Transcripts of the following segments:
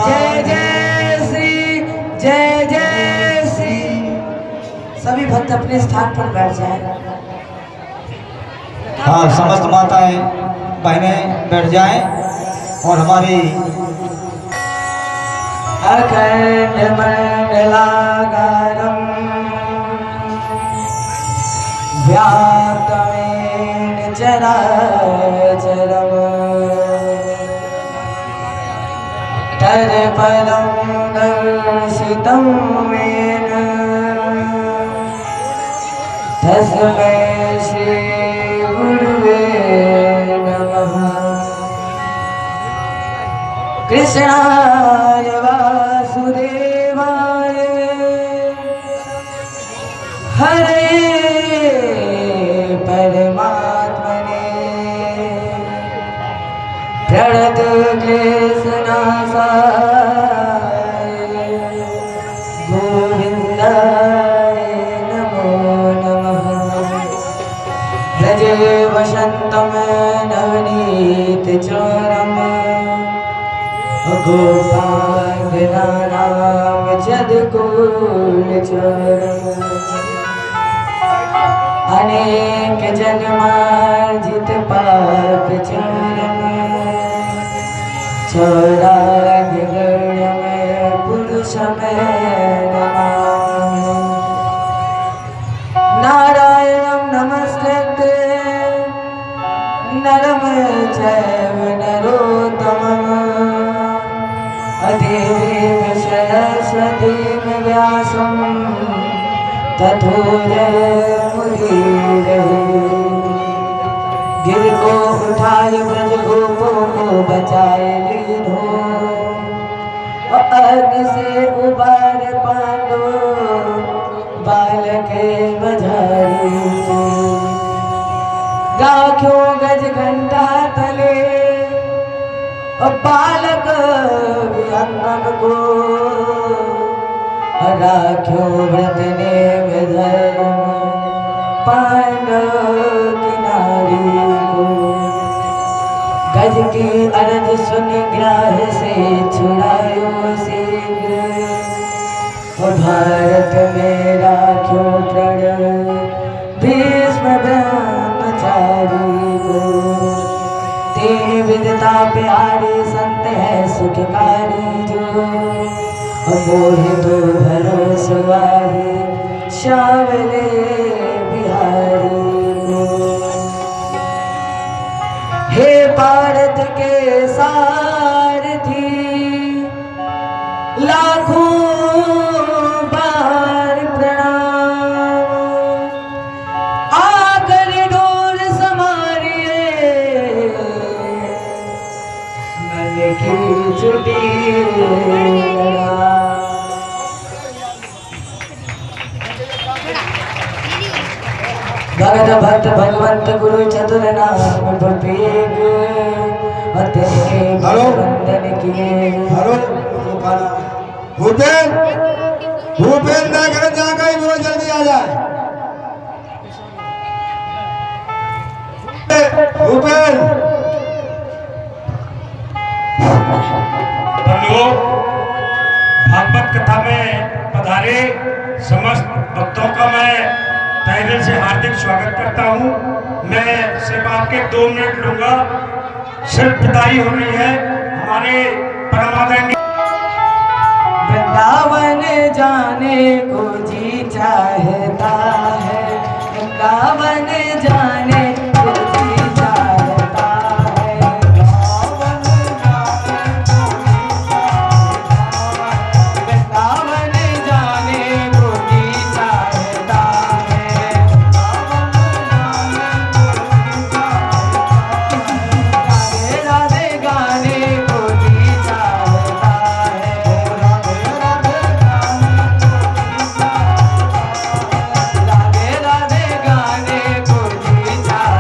जय जय श्री, जय जय श्री। सभी भक्त अपने स्थान पर बैठ जाएं। हाँ, समस्त माताएं बहनें बैठ जाएं और हमारी अखंड मंडलाकारं व्याप्तमेन चराचरम् तत्पदं दर्शितं येन तस्मै श्री गुरुवे नमः। कृष्णाय वासुदेवाय हरे परमात्मने प्रणतक्लेशनाशाय गोविन्दाय नमो नमः। व्रजे वसन्तं नवनीतचोरम् गोपांगनानां जदकुलचोरम् अनेक जन्मार्जित पाप चोरम् चौराग्यगण्यं पुरुषं नमामि। नारायणं नमस्कृत्य नरं चैव नरोत्तमम् देवीं सरस्वतीं व्यासं ततो जयमुदीरये। गिर को उठाए ब्रज गोपों को बचाए लीनो अग्नि से उबारे पांडव बालके बजाए। राख्यों गज घंटा तले बालक विहंगम को राख्यो व्रत ने धर्म पांडव की नारी को। गज की अरज सुन ग्राह से छुड़ायो शीघ्र भारत में राख्यो प्रण भीष्म ब्रह्मचारी को। तीन विधता प्यारे संत है सुखकारी जो मोहे तो भरोसवाही श्यामले बिहारी को। हे भारत के सारथी लाखों बार प्रणाम। आकर डोर समारिए मन की जुटी भगत भक्त भगवंत गुरु चतुर नाम प्रत्येक वंदन किए। भूपेन भूपेन ना कर जाकर ही बोलो जल्दी आ जाए। भूपेन बंधुओं, भागवत कथा में पधारे समस्त भक्तों का मैं तहे दिल से हार्दिक स्वागत करता हूं। मैं सिर्फ आपके 2 मिनट लूंगा। सिर्फ विदाई हो रही है हमारे परमादरणीय। वृंदावन जाने को जी चाहता है, वृंदावन जाने को जी चाहता है। वृंदावन जाने को जी चाहता है। राधे राधे गाने को जी चाहता है। राधे राधे गाने को जी चाहता है।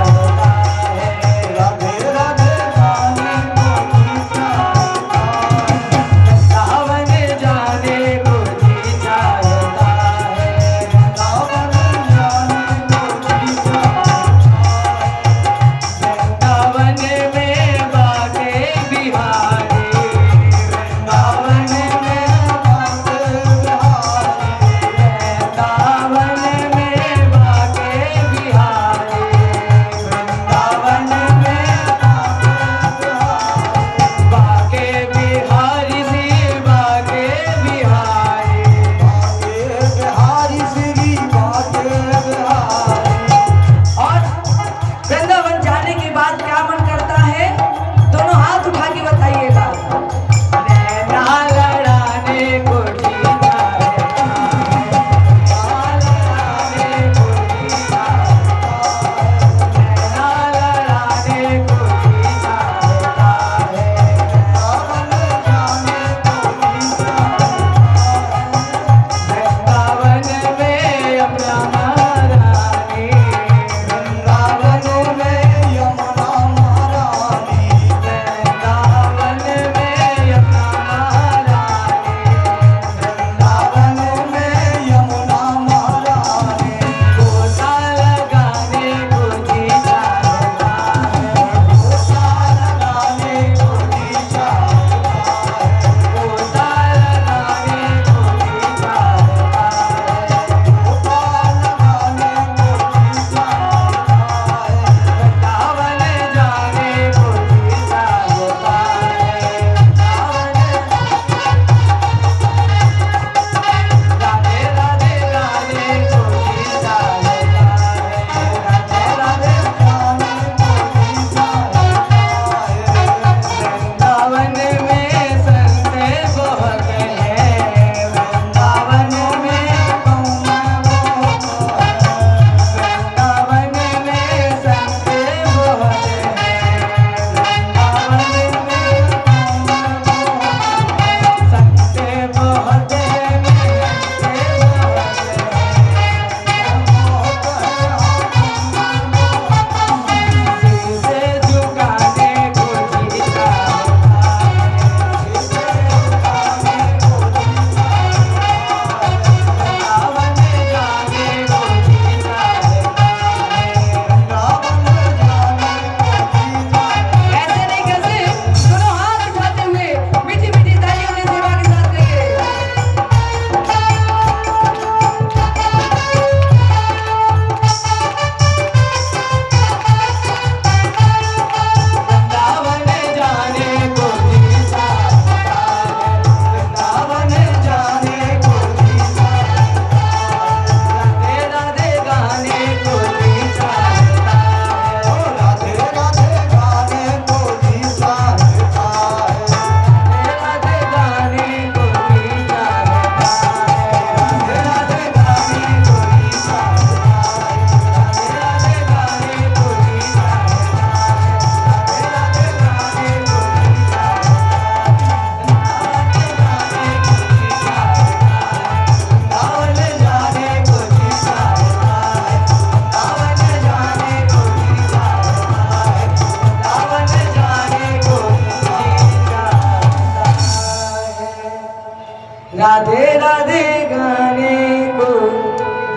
राधे राधे गाने को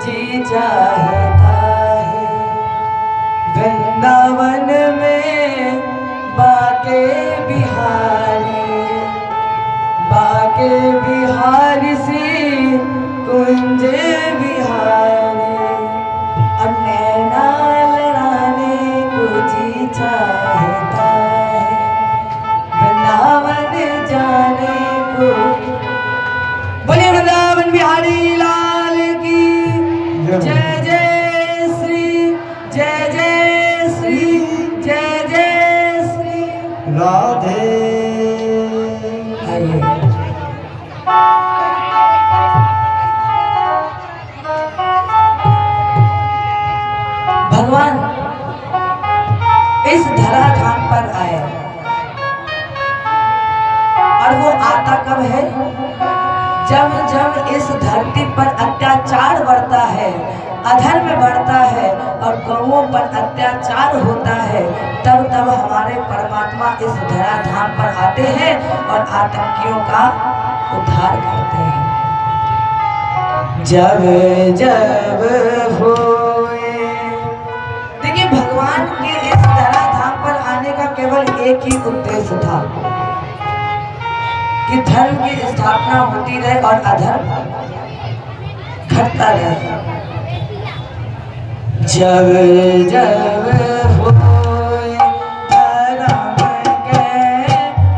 जी चाहता है। वृंदावन में बाके बिहारी सी कुंज बिहारी, और नैना लड़ाने को जी चाहता है। वृंदावन जाने को। बोले वृंदावन बिहारी लाल की जय जय श्री, जय जय श्री, जय जय श्री राधे। आइए भगवान इस धराधाम पर आए, और वो आता कब है? जब जब इस धरती पर अत्याचार बढ़ता है, अधर्म बढ़ता है और गौओं पर अत्याचार होता है, तब तब हमारे परमात्मा इस धराधाम पर आते हैं और आतंकियों का उद्धार करते हैं। जब जब होए, देखिए भगवान के इस धराधाम पर आने का केवल एक ही उद्देश्य था कि धर्म की स्थापना होती रहे और अधर्म घटता रहे। जब जब होए धर्म के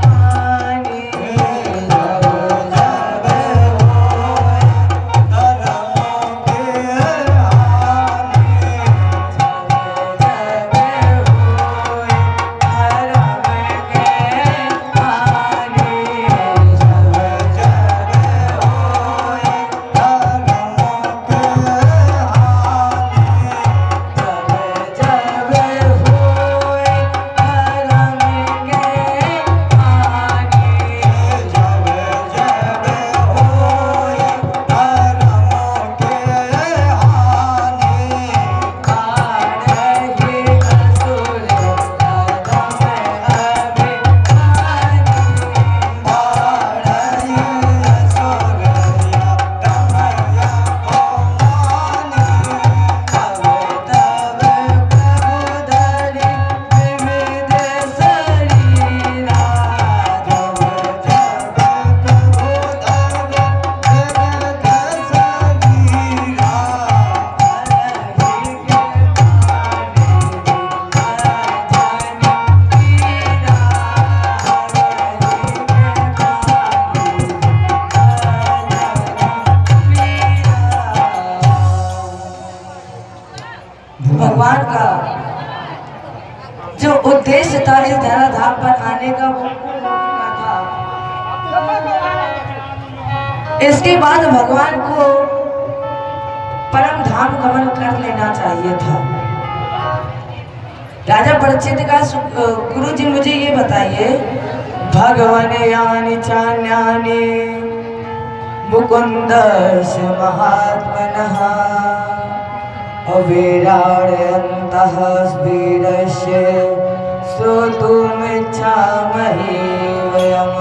हानि, जब जब होए धर्म के हानि, जब जब होए धर्म के हानि, जब जब होए धर्म के हानि, भगवान का जो उद्देश्य था इस धराधाम पर आने का वो पूरा था। इसके बाद भगवान को परम धाम गमन कर लेना चाहिए था। राजा परीक्षित का गुरु जी मुझे ये बताइए, भगवान यानी चान्यानि मुकुंद महात्मनः अविराडयन्तः वीरस्य श्रोतुमिच्छामहि वयम्।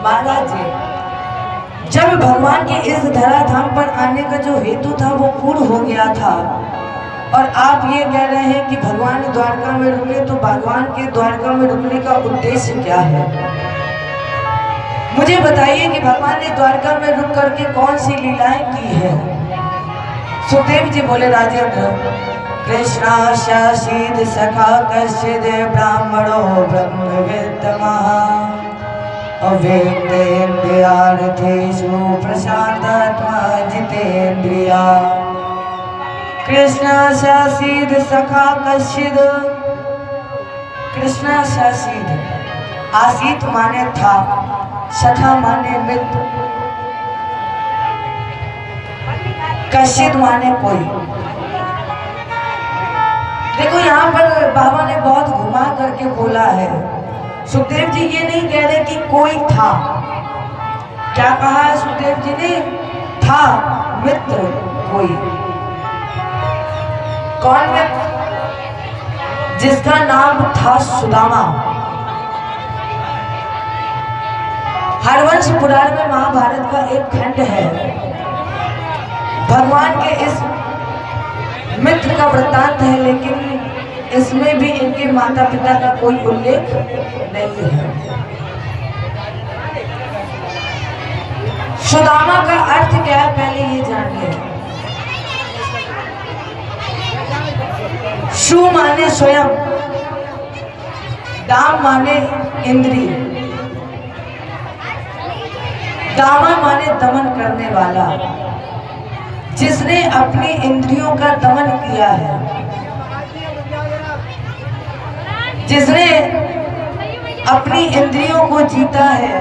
महाराज जी, जब भगवान के इस धराधाम पर आने का जो हेतु था वो पूर्ण हो गया था, और आप ये कह रहे हैं कि भगवान द्वारका में रुके, तो भगवान के द्वारका में रुकने का उद्देश्य क्या है? मुझे बताइए कि भगवान ने द्वारका में रुक करके कौन सी लीलाएं की है? सुखदेव जी बोले, राजेंद्र, कृष्णाशासीद सखा कश्चिद ब्राह्मणो ब्रह्मविद्तमः अव्यक्तेन्द्रियार्थेषु प्रशांतात्मा जितेन्द्रिया। कृष्णाशासीद सखा कश्चिद, कृष्णाशासीद, आसीत माने था, सखा माने मित्र, कश्चिद माने कोई। देखो यहाँ पर बाबा ने बहुत घुमा करके बोला है। सुखदेव जी ये नहीं कह रहे कि कोई था, क्या कहा है सुखदेव जी ने? था मित्र कोई। कौन मित्र? जिसका नाम था सुदामा। हरवंश पुराण में महाभारत का एक खंड है। भगवान के इस मित्र का वृत्तांत है, लेकिन इसमें भी इनके माता पिता का कोई उल्लेख नहीं है। सुदामा का अर्थ क्या है पहले ये जानिए। सु माने स्वयं, दाम माने इंद्रिय, दामा माने दमन करने वाला। जिसने अपनी इंद्रियों का दमन किया है, जिसने अपनी इंद्रियों को जीता है,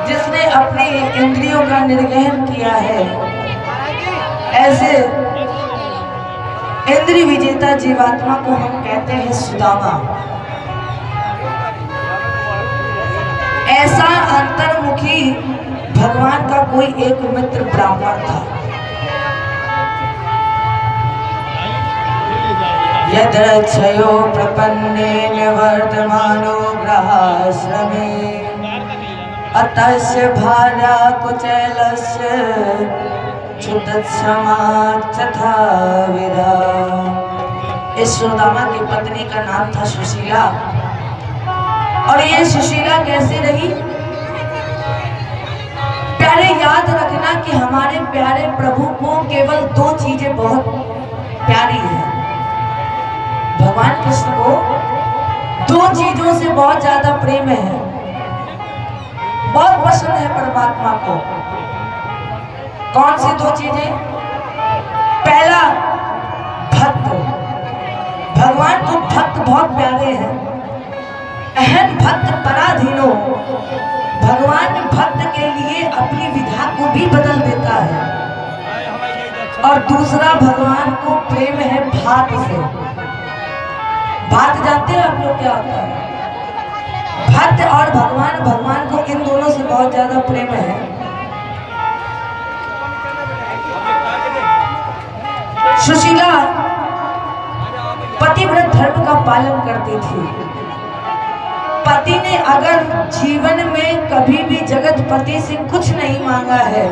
जिसने अपनी इंद्रियों का निर्वहन किया है, ऐसे इंद्रिय विजेता जीवात्मा को हम कहते हैं सुदामा। ऐसा अंतर्मुखी भगवान का कोई एक मित्र ब्राह्मण था। यद्रक्षयो प्रपन्ने निवर्तमानो ग्रहाश्रमे अतस्य भार्या कुचैलस्य क्षुतत्समाचथा विदा। इस सुदामा की पत्नी का नाम था सुशीला। और ये सुशीला कैसी रही? प्यारे याद रखना कि हमारे प्यारे प्रभु को केवल दो चीजें बहुत प्यारी है। भगवान कृष्ण को दो चीजों से बहुत ज्यादा प्रेम है, बहुत पसंद है परमात्मा को। कौन सी दो चीजें? पहला, भक्त। भगवान को भक्त बहुत प्यारे हैं। अहम भक्त पराधीनो। भगवान भक्त के लिए अपनी विधा को भी बदल देता है। और दूसरा, भगवान को प्रेम है भात से। भात जानते हैं आप लोग क्या होता है? भक्त और भगवान, भगवान को इन दोनों से बहुत ज्यादा प्रेम है। सुशीला पतिव्रत धर्म का पालन करती थी। पति ने अगर जीवन में कभी भी जगतपति से कुछ नहीं मांगा है,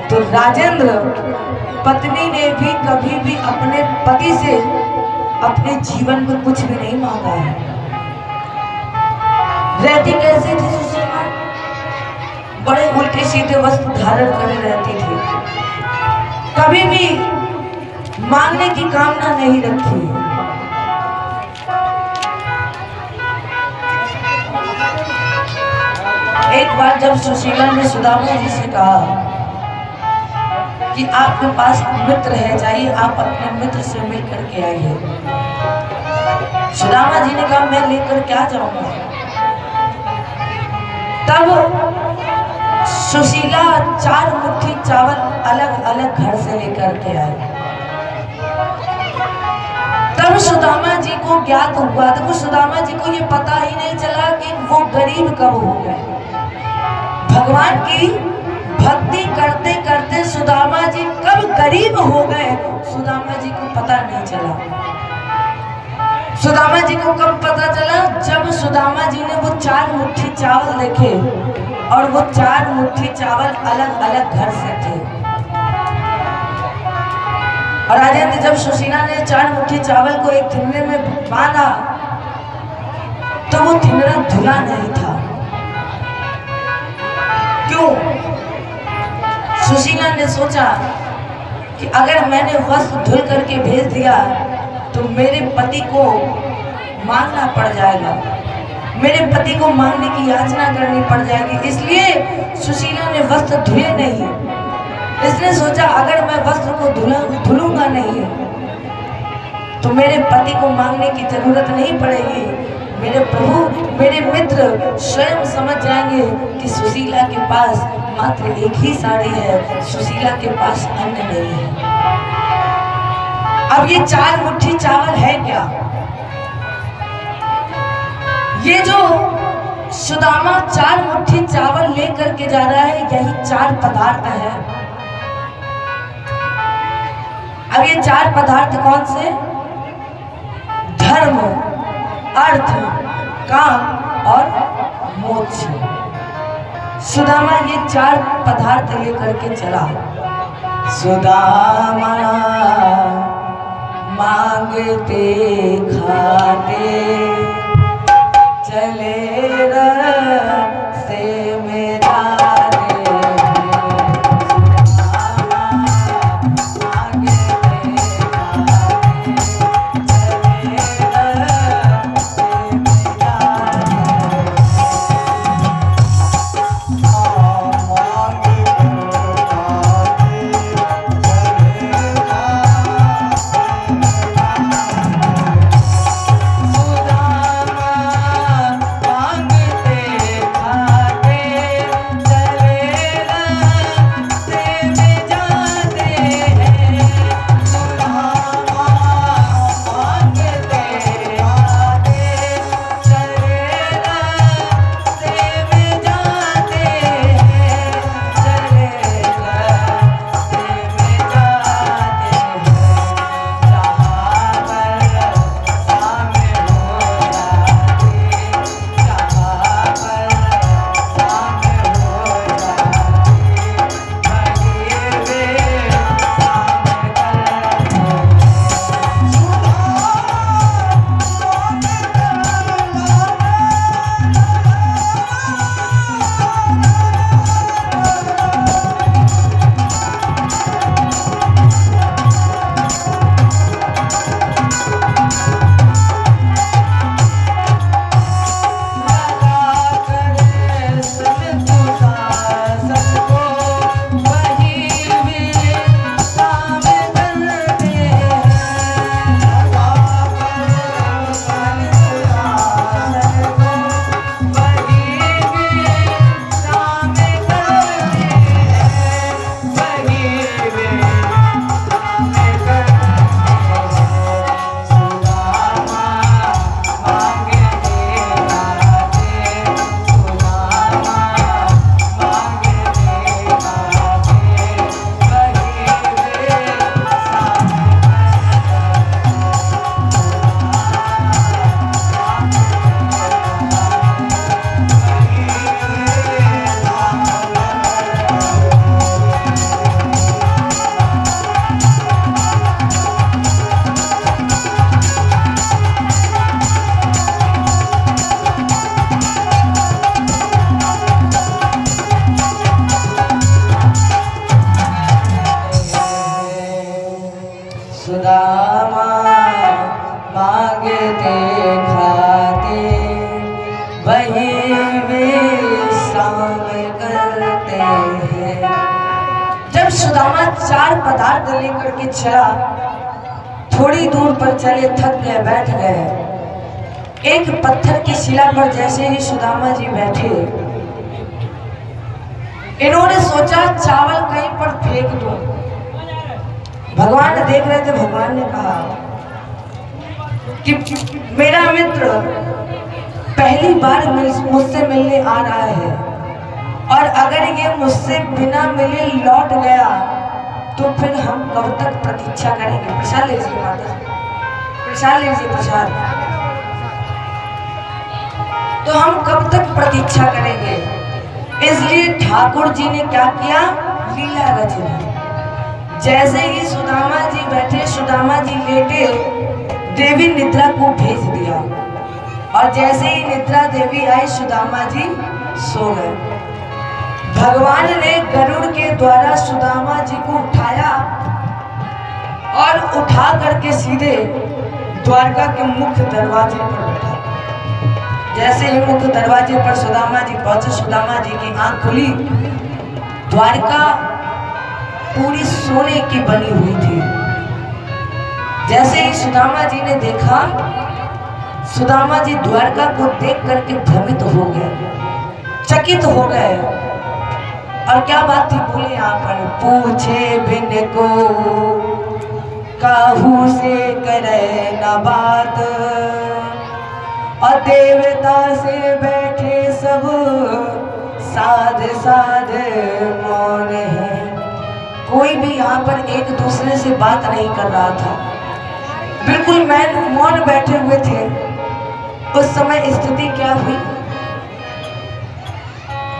तो राजेंद्र पत्नी ने भी कभी भी अपने पति से अपने जीवन में कुछ भी नहीं मांगा है। रहती कैसे थी सुशीला? बड़े उल्टे सीधे वस्त्र धारण करे रहती थी। कभी भी मांगने की कामना नहीं रखी। एक बार जब सुशीला ने सुदामा जी से कहा कि आपके पास मित्र है, जाइए आप अपने मित्र से मिल करके आइए। सुदामा जी ने कहा मैं लेकर क्या जाऊंगा। तब सुशीला 4 मुट्ठी चावल अलग अलग घर से लेकर के आई। तब सुदामा जी को ज्ञात हुआ। देखो, सुदामा जी को ये पता ही नहीं चला कि वो गरीब कब हो गए। भगवान की भक्ति करते करते सुदामा जी कब गरीब हो गए, सुदामा जी को पता नहीं चला। सुदामा जी को कब पता चला? जब सुदामा जी ने वो 4 मुट्ठी चावल देखे, और वो 4 मुट्ठी चावल अलग अलग घर से थे। और राजेंद्र, जब सुशीला ने 4 मुट्ठी चावल को एक थिन्ने में बांधा, तो वो थिन्ना धुला नहीं था। क्यों? सुशीला ने सोचा कि अगर मैंने वस्त्र धुल करके भेज दिया तो मेरे पति को मांगना पड़ जाएगा, मेरे पति को मांगने की याचना करनी पड़ जाएगी। इसलिए सुशीला ने वस्त्र धुले नहीं। इसने सोचा अगर मैं वस्त्र को धुलूंगा नहीं तो मेरे पति को मांगने की जरूरत नहीं पड़ेगी। मेरे प्रभु, मेरे मित्र स्वयं समझ जाएंगे कि सुशीला के पास मात्र एक ही साड़ी है, सुशीला के पास अन्य नहीं है। अब ये 4 मुट्ठी चावल है क्या? ये जो सुदामा 4 मुट्ठी चावल लेकर के जा रहा है, यही 4 पदार्थ है। अब ये 4 पदार्थ कौन से? धर्म, अर्थ, काम और मोक्ष। सुदामा ये 4 पदार्थ लेकर के चला। सुदामा मांगते खाते चले रास्ते में जाते सुदामा मांगते खाते वही विश्राम करते हैं। जब सुदामा 4 पदार्थ लेकर के चला, थोड़ी दूर पर चले, थक गए, बैठ गए। एक पत्थर की शिला पर जैसे ही सुदामा जी बैठे, इन्होंने सोचा चावल कहीं पर फेंक दूं। भगवान देख रहे थे। भगवान ने कहा कि मेरा मित्र पहली बार मुझसे मिलने आ रहा है, और अगर ये मुझसे बिना मिले लौट गया तो फिर हम कब तक प्रतीक्षा करेंगे। प्रसाद लीजिए माता, प्रसाद लीजिए, प्रसाद। तो हम कब तक प्रतीक्षा करेंगे। इसलिए ठाकुर जी ने क्या किया, लीला रची। जैसे ही सुदामा जी बैठे, सुदामा जी लेटे, देवी निद्रा को भेज दिया, और जैसे ही निद्रा देवी आई, सुदामा जी सो गए। भगवान ने गरुड़ के द्वारा सुदामा जी को उठाया और उठा करके सीधे द्वारका के मुख्य दरवाजे पर बैठा। जैसे ही मुख्य दरवाजे पर सुदामा जी पहुंचे, सुदामा जी की आंख खुली। द्वारका पूरी सोने की बनी हुई थी। जैसे ही सुदामा जी ने देखा, सुदामा जी द्वारका को देख करके भ्रमित हो गए, चकित हो गए। और क्या बात थी बोले यहाँ पर, पूछे बिन को काहू से करे न बात, और देवता से बैठे सब साध साध मौन है। कोई भी यहाँ पर एक दूसरे से बात नहीं कर रहा था, बिल्कुल मौन बैठे हुए थे। उस समय स्थिति क्या हुई,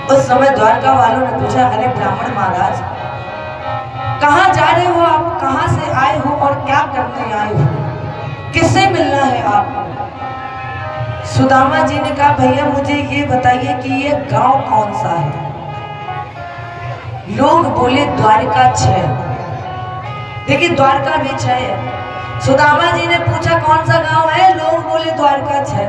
उस समय द्वारका वालों ने पूछा, अरे ब्राह्मण महाराज, कहाँ जा रहे हो आप, कहाँ से आए हो और क्या करने आए हो, किससे मिलना है आप? सुदामा जी ने कहा, भैया मुझे ये बताइए कि ये गांव कौन सा है? लोग बोले द्वारका 6। देखिए द्वारका भी 6 है। सुदामा जी ने पूछा कौन सा गांव है? लोग बोले द्वारका 6।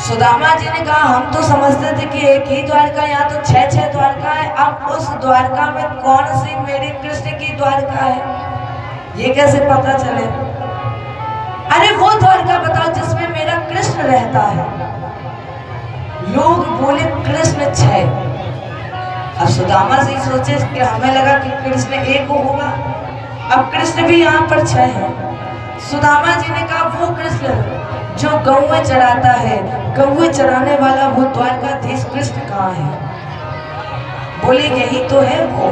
सुदामा जी ने कहा, हम तो समझते थे कि एक ही द्वारका, यहाँ तो 6 द्वारका है। अब उस द्वारका में कौन सी मेरे कृष्ण की द्वारका है, ये कैसे पता चले? अरे वो द्वारका बताओ जिसमें मेरा कृष्ण रहता है। लोग बोले कृष्ण 6। अब सुदामा जी सोचे कि हमें लगा कि कृष्ण एक होगा, अब कृष्ण भी यहाँ पर 6 है। सुदामा जी ने कहा, वो कृष्ण जो गौएं चराता है, गौएं चराने वाला वो द्वारकाधीश कृष्ण कहाँ है? बोले यही तो है वो।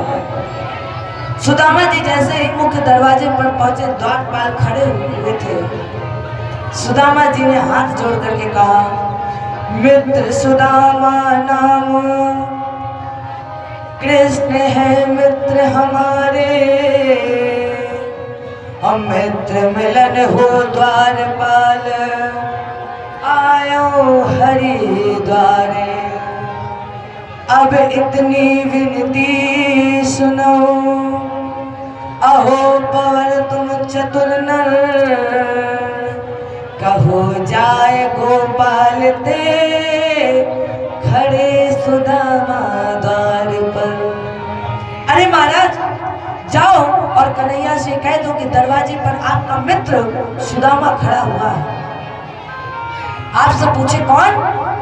सुदामा जी जैसे ही मुख्य दरवाजे पर पहुंचे, द्वारपाल खड़े हुए थे। सुदामा जी ने हाथ जोड़ करके कहा, मित्र सुदामा नाम कृष्ण है मित्र हमारे, हम मित्र मिलन हो द्वारपाल आयो हरिद्वारे। अब इतनी विनती सुनो, अहो पवन तुम चतुर नर, कहो जाए गोपाल ते खड़े सुदामा द्वार पर। अरे महाराज जाओ और कन्हैया से कह दो कि दरवाजे पर आपका मित्र सुदामा खड़ा हुआ है। आपसे पूछे कौन,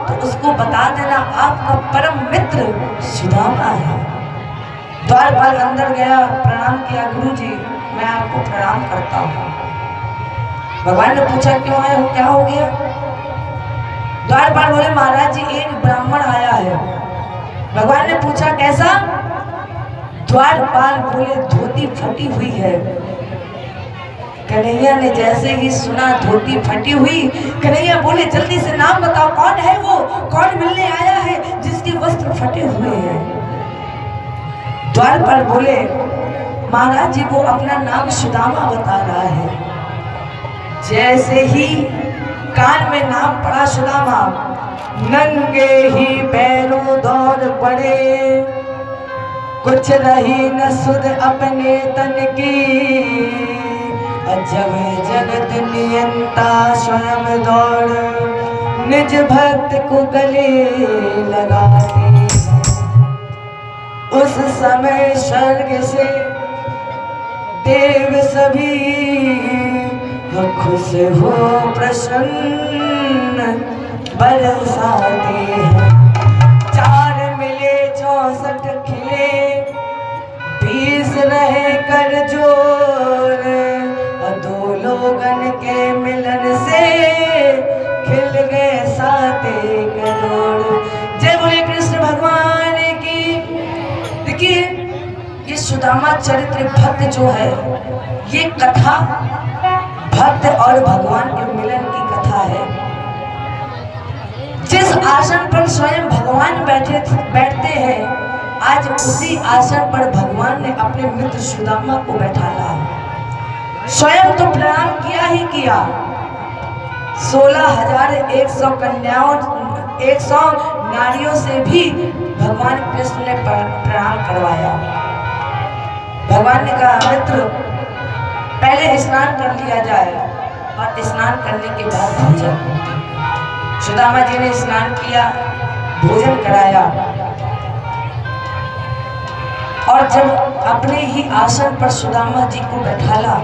तो उसको बता देना आपका परम मित्र सुदामा है। द्वारपाल अंदर गया, प्रणाम किया, गुरु जी मैं आपको प्रणाम करता हूँ। भगवान ने पूछा क्यों आए हो, क्या हो गया? द्वारपाल बोले, महाराज जी एक ब्राह्मण आया है। भगवान ने पूछा कैसा? द्वारपाल बोले, धोती फटी हुई है। कन्हैया ने जैसे ही सुना धोती फटी हुई, कन्हैया बोले, जल्दी से नाम बताओ, कौन है वो, कौन मिलने आया है जिसके वस्त्र फटे हुए हैं? द्वारपाल बोले, महाराज जी वो अपना नाम सुदामा बता रहा है। जैसे ही कान में नाम पड़ा सुदामा, नंगे ही पैरों दौड़ पड़े, कुछ रही न सुध अपने तन की, जब जगत नियंता स्वयं दौड़ निज भक्त को गले लगाती। उस समय स्वर्ग से देव सभी खुश हो प्रसन्न बरसाते हैं। 4 मिले 64 खिले, 20 रहे कर जोर, 2 लोगन के मिलन से खिल गए 7 करोड़। जय बोले कृष्ण भगवान की। देखिए ये सुदामा चरित्र भक्त जो है, ये कथा भक्त और भगवान के मिलन की कथा है। जिस आसन पर स्वयं भगवान बैठते हैं, आज उसी आसन पर भगवान ने अपने मित्र सुदामा को बैठाला। स्वयं तो प्रणाम किया ही किया, 16,100 कन्याओं, 100 नारियों से भी भगवान कृष्ण ने प्रणाम करवाया। भगवान ने कहा, मित्र पहले स्नान कर लिया जाए और स्नान करने के बाद भोजन। सुदामा जी ने स्नान किया, भोजन कराया और जब अपने ही आसन पर सुदामा जी को बैठाला,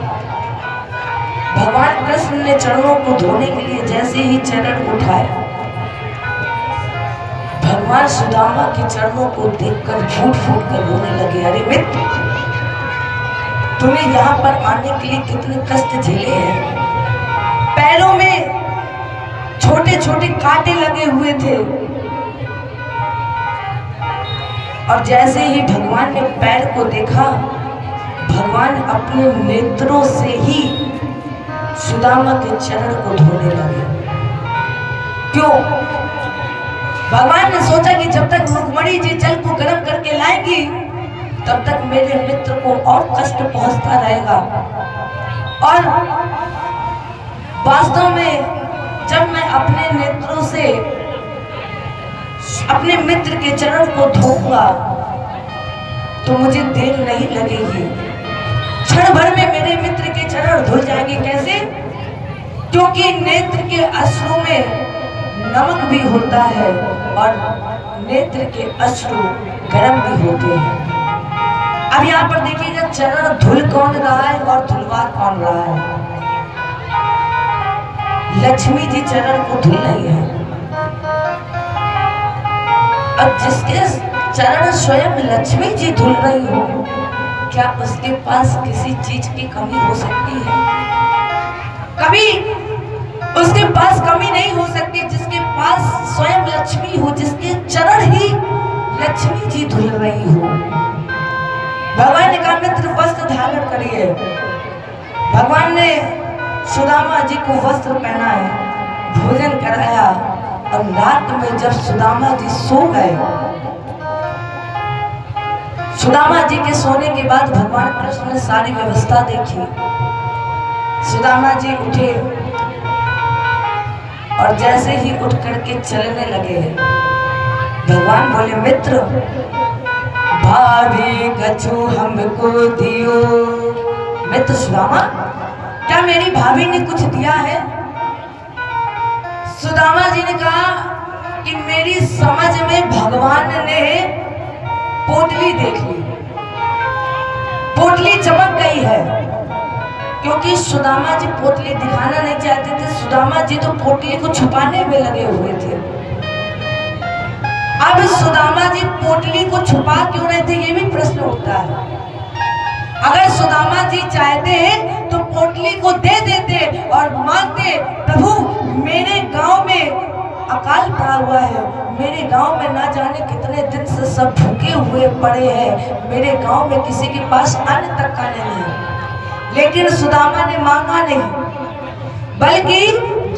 भगवान कृष्ण ने चरणों को धोने के लिए जैसे ही चरण उठाए, भगवान सुदामा के चरणों को देखकर फूट फूट कर रोने लगे। अरे मित्र, तुम्हें यहाँ पर आने के लिए कितने कष्ट झेले हैं। पैरों में छोटे छोटे कांटे लगे हुए थे और जैसे ही भगवान ने पैर को देखा, भगवान अपने नेत्रों से ही सुदामा के चरण को धोने लगे। क्यों? भगवान ने सोचा कि जब तक रुक्मणी जी जल को गर्म करके लाएंगी तब तक मेरे मित्र को और कष्ट पहुंचता रहेगा। और वास्तव में जब मैं अपने नेत्रों से अपने मित्र के चरण को धोऊंगा तो मुझे देर नहीं लगेगी, क्षण भर में मेरे मित्र के चरण धुल जाएंगे। कैसे? क्योंकि नेत्र के अश्रु में नमक भी होता है और नेत्र के अश्रु गर्म भी होते हैं। अब यहाँ पर देखिएगा, चरण धुल कौन रहा है और धुलवा कौन रहा है? लक्ष्मी जी चरण को धुल रही है। अब जिसके चरण स्वयं लक्ष्मी जी धुल रही हो, क्या उसके पास किसी चीज की कमी हो सकती है? कभी उसके पास कमी नहीं हो सकती। जिसके पास स्वयं लक्ष्मी हो, जिसके चरण ही लक्ष्मी जी धुल रही हो। भगवान ने कहा मित्र वस्त्र धारण करिए। भगवान ने सुदामा जी को वस्त्र पहनाए, भोजन कराया और रात में जब सुदामा जी सो गए, सुदामा जी के सोने के बाद भगवान कृष्ण ने सारी व्यवस्था देखी। सुदामा जी उठे और जैसे ही उठ करके चलने लगे, भगवान बोले मित्र भाभी कछु हमको दियो। मित्र सुदामा, क्या मेरी भाभी ने कुछ दिया है? सुदामा जी ने कहा कि मेरी समझ में भगवान ने पोटली देख ली, पोटली चमक गई है। क्योंकि सुदामा जी पोटली दिखाना नहीं चाहते थे, सुदामा जी तो पोटली को छुपाने में लगे हुए थे। अब सुदामा जी पोटली को छुपा क्यों रहे थे, ये भी प्रश्न उठता है। अगर सुदामा जी चाहते तो पोटली को दे देते और मांगते, प्रभु मेरे गांव में अकाल पड़ा हुआ है, मेरे गांव में ना जाने कितने दिन से सब भूखे हुए पड़े हैं, मेरे गांव में किसी के पास अन्न तक का नहीं है। लेकिन सुदामा ने मांगा नहीं, बल्कि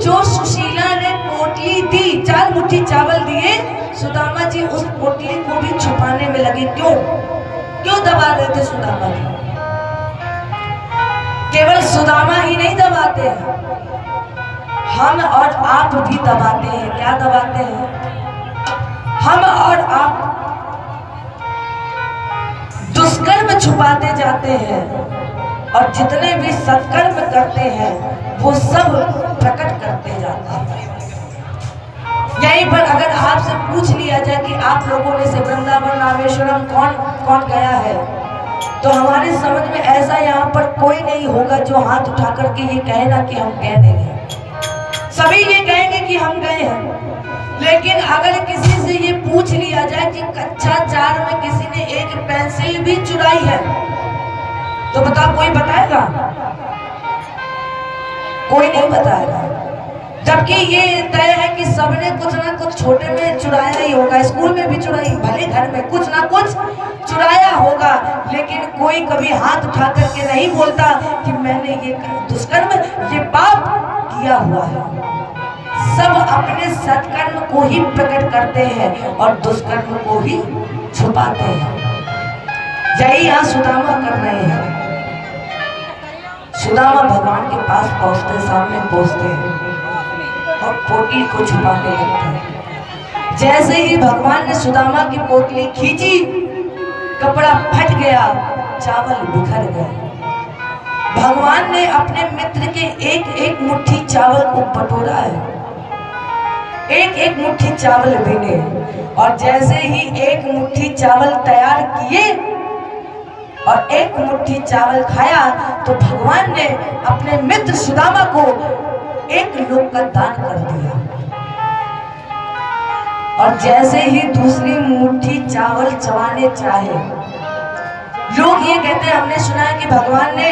जो सुशीला ने पोटली दी, 4 मुट्ठी चावल दिए, सुदामा जी उस पोटली को भी छुपाने में लगे। क्यों दबा रहे थे सुदामा जी? केवल सुदामा ही नहीं दबाते हैं, हम और आप भी दबाते हैं। क्या दबाते हैं? हम और आप दुष्कर्म छुपाते जाते हैं और जितने भी सत्कर्म करते हैं वो सब प्रकट करते जाते हैं। यहीं पर अगर आपसे पूछ लिया जाए कि आप लोगों में से वृंदावन रामेश्वरम कौन कौन गया है, तो हमारी समझ में ऐसा यहाँ पर कोई नहीं होगा जो हाथ उठा करके ये कहे ना कि हम गए नहीं हैं। सभी ये कहेंगे कि हम गए हैं। लेकिन अगर किसी से ये पूछ लिया जाए कि कक्षा 4 में किसी ने एक पेंसिल भी चुराई है, तो बताओ कोई बताएगा? कोई नहीं बताएगा। जबकि ये तय है कि सबने कुछ ना कुछ छोटे में चुराया ही होगा, स्कूल में भी चुराई, भले घर में कुछ ना कुछ चुराया होगा, लेकिन कोई कभी हाथ उठा करके नहीं बोलता कि मैंने ये दुष्कर्म, ये पाप किया हुआ है। सब अपने सत्कर्म को ही प्रकट करते हैं और दुष्कर्म को ही छुपाते हैं। यही यहाँ सुदामा कर रहे हैं। सुदामा भगवान के पास पहुंचते, सामने पहुंचते हैं और पोटली को छुपाने लगते हैं। जैसे ही भगवान ने सुदामा की पोटली खींची, कपड़ा फट गया, चावल बिखर गए। भगवान ने अपने मित्र के एक एक मुट्ठी चावल को बटोरा है, एक एक मुट्ठी चावल बीने, और जैसे ही एक मुट्ठी चावल तैयार किए और एक मुट्ठी चावल खाया, तो भगवान ने अपने मित्र सुदामा को एक लोक का दान कर दिया। और जैसे ही दूसरी मुट्ठी चावल चबाने चाहे, लोग ये कहते हैं, हमने सुना है कि भगवान ने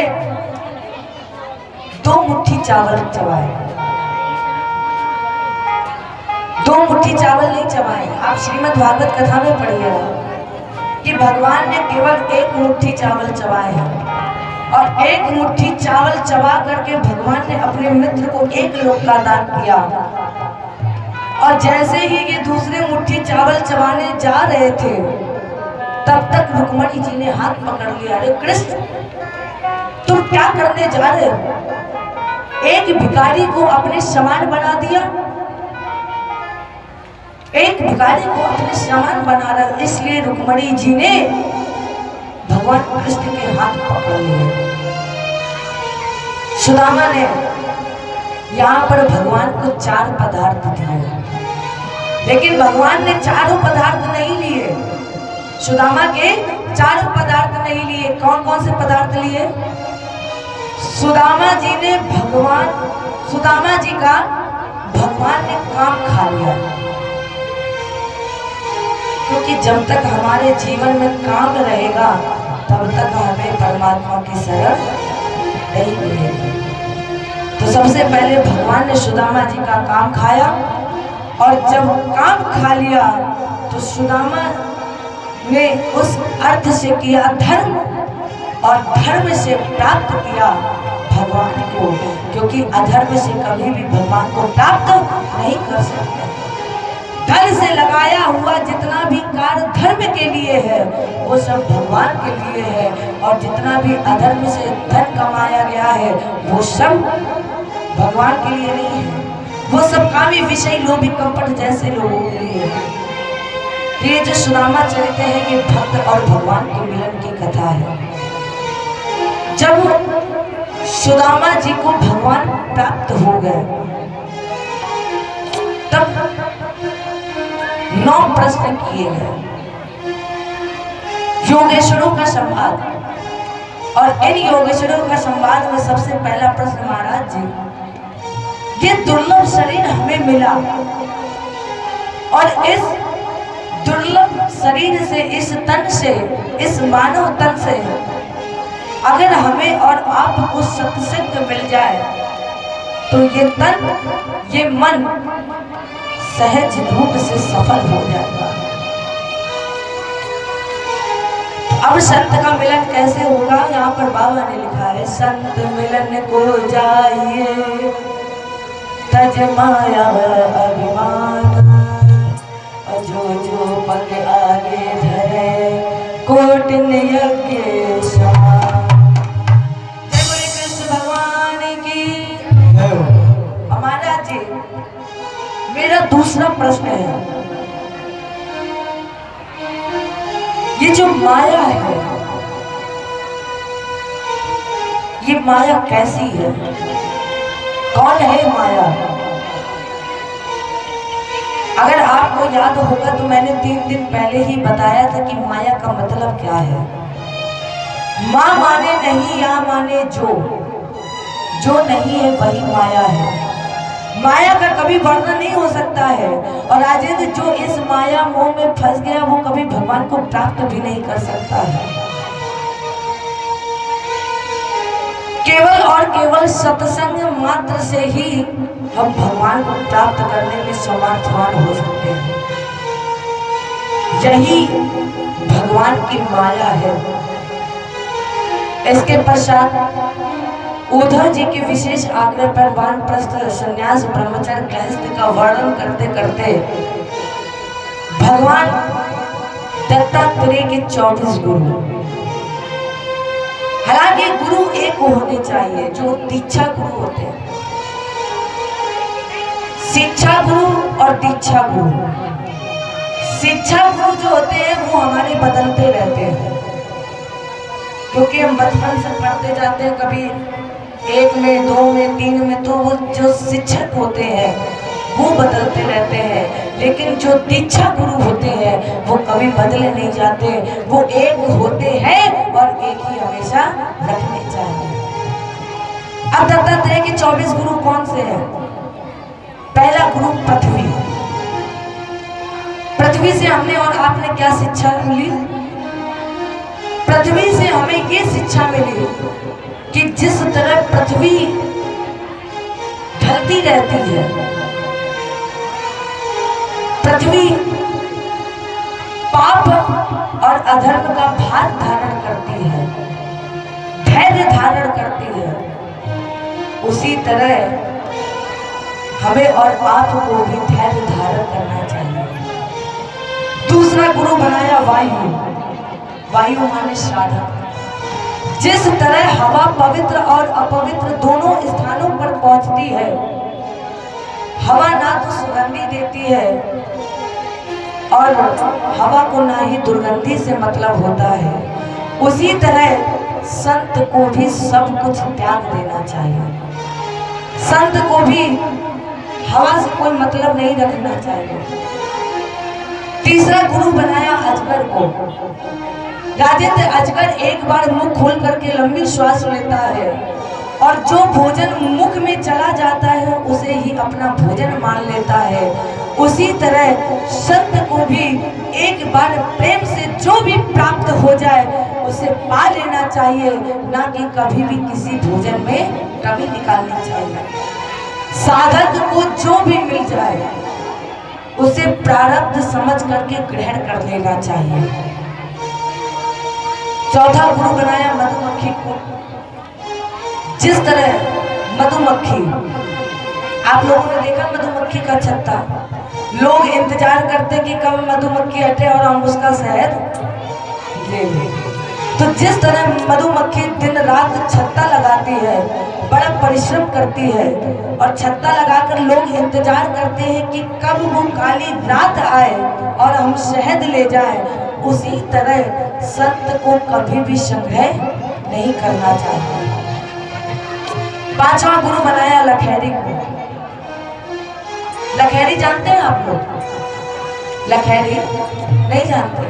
2 मुट्ठी चावल चबाए, 2 मुट्ठी चावल नहीं चबाए। आप श्रीमद् भागवत कथा में पढ़िएगा कि भगवान ने केवल 1 मुट्ठी चावल चबाए हैं, और 1 मुट्ठी चावल चबा करके भगवान ने अपने मित्र को 1 लोक का दान किया। और जैसे ही ये दूसरे मुट्ठी चावल चबाने जा रहे थे तब तक रुक्मणी जी ने हाथ पकड़ लिया। अरे कृष्ण, तुम क्या करने जा रहे हो? एक भिखारी को अपने समान बना दिया, एक भिखारी को अपने समान बना रहा। इसलिए रुक्मणी जी ने भगवान कृष्ण के हाथ पकड़ लिए। सुदामा ने यहाँ पर भगवान को 4 पदार्थ दिए, लेकिन भगवान ने चारों पदार्थ नहीं लिए। सुदामा के 4 पदार्थ नहीं लिए। कौन कौन से पदार्थ लिए? सुदामा जी ने सुदामा जी का भगवान ने काम खा लिया, क्योंकि जब तक हमारे जीवन में काम रहेगा तब तक हमें परमात्मा की शरण नहीं मिलेगी। तो सबसे पहले भगवान ने सुदामा जी का काम खाया, और जब काम खा लिया तो सुदामा ने उस अर्थ से किया धर्म, और धर्म से प्राप्त किया भगवान को, क्योंकि अधर्म से कभी भी भगवान को प्राप्त नहीं कर सकते। धन से लगाया हुआ जितना भी कार्य धर्म के लिए है वो सब भगवान के लिए है, और जितना भी अधर्म से धन कमाया गया है वो सब भगवान के लिए नहीं है। वो सब कामी विषय लोभी कपट जैसे लोगों के लिए है। ये जो सुदामा चरित्र है ये भक्त और भगवान के मिलन की कथा है। जब सुदामा जी को भगवान प्राप्त हो गए तब 9 प्रश्न किए गए, योगेश्वरों का संवाद। और इन योगेश्वरों का संवाद में सबसे पहला प्रश्न, महाराज जी ये दुर्लभ शरीर हमें मिला, और इस दुर्लभ शरीर से, इस तन से, इस मानव तन से अगर हमें और आपको सत्संग मिल जाए तो ये तन, ये मन सहज रूप से सफल हो जाएगा। अब संत का मिलन कैसे होगा? यहाँ पर बाबा ने लिखा है, संत मिलन को जाइए तज माया अभिमान, जो जो पग आगे धरे कोट यज्ञ समान। जय बोले कृष्ण भगवान की। हमारा जी मेरा दूसरा प्रश्न है, ये जो माया है ये माया कैसी है? कौन है माया? अगर आपको याद होगा तो मैंने 3 दिन पहले ही बताया था कि माया का मतलब क्या है। माँ माने नहीं, या माने जो नहीं है वही माया है। माया का कभी वर्णन नहीं हो सकता है, और राजेंद्र जो इस माया मोह में फंस गया वो कभी भगवान को प्राप्त भी नहीं कर सकता है। केवल और केवल सत्संग मात्र से ही हम भगवान को प्राप्त करने में समर्थवान हो सकते हैं। यही भगवान की माया है। इसके पश्चात उद्धव जी के विशेष आग्रह पर वानप्रस्थ, संन्यास, ब्रह्मचर्य, गृहस्थ का वर्णन करते करते भगवान दत्तात्रेय के 24 गुरु, हालांकि गुरु एक होने चाहिए जो दीक्षा गुरु होते हैं, शिक्षा गुरु और दीक्षा गुरु। शिक्षा गुरु जो होते हैं वो हमारे बदलते रहते हैं, क्योंकि हम बचपन से पढ़ते जाते हैं, कभी 1 में, 2 में, 3 में, तो वो जो शिक्षक होते हैं वो बदलते रहते हैं। लेकिन जो दीक्षा गुरु होते हैं वो कभी बदले नहीं जाते, वो एक होते हैं और एक ही हमेशा रखने चाहिए। अब दत्तात्रेय के 24 गुरु कौन से हैं? पहला गुरु पृथ्वी। पृथ्वी से हमने और आपने क्या शिक्षा मिली? पृथ्वी से हमें ये शिक्षा मिली कि जिस तरह पृथ्वी ढलती रहती है, पृथ्वी पाप और अधर्म का भार धारण करती है, धैर्य धारण करती है, उसी तरह हमें और आपको भी धैर्य धारण करना चाहिए। दूसरा गुरु बनाया वायु। वायु माने साधक। जिस तरह हवा पवित्र और अपवित्र दोनों स्थानों पर पहुंचती है, हवा ना तो सुगंधी देती है और हवा को ना ही दुर्गंधी से मतलब होता है, उसी तरह संत को भी सब कुछ त्याग देना चाहिए। संत को भी हवा से कोई मतलब नहीं रखना चाहिए। तीसरा गुरु बनाया अजगर को। राजेंद्र अजगर एक बार मुख खोल करके लंबी श्वास लेता है और जो भोजन मुख में चला जाता है उसे ही अपना भोजन मान लेता है। उसी तरह संत को भी एक बार प्रेम से जो भी प्राप्त हो जाए उसे पा लेना चाहिए, ना कि कभी भी किसी भोजन में कमी निकालनी चाहिए। साधक को जो भी मिल जाए उसे प्रारब्ध समझ करके ग्रहण कर लेना चाहिए। चौथा गुरु बनाया मधुमक्खी को। जिस तरह मधुमक्खी, आप लोगों ने देखा मधुमक्खी का छत्ता, लोग इंतजार करते कि कब मधुमक्खी हटे और हम उसका शहद ले लें। तो जिस तरह मधुमक्खी दिन रात छत्ता लगाती है, बड़ा परिश्रम करती है और छत्ता लगाकर लोग इंतजार करते हैं कि कब वो काली रात आए और हम शहद ले जाएं, उसी तरह संत को कभी भी संग्रह नहीं करना चाहिए। पांचवा गुरु बनाया लखेरी को। लखेरी जानते हैं आप लोग? लखेरी नहीं जानते?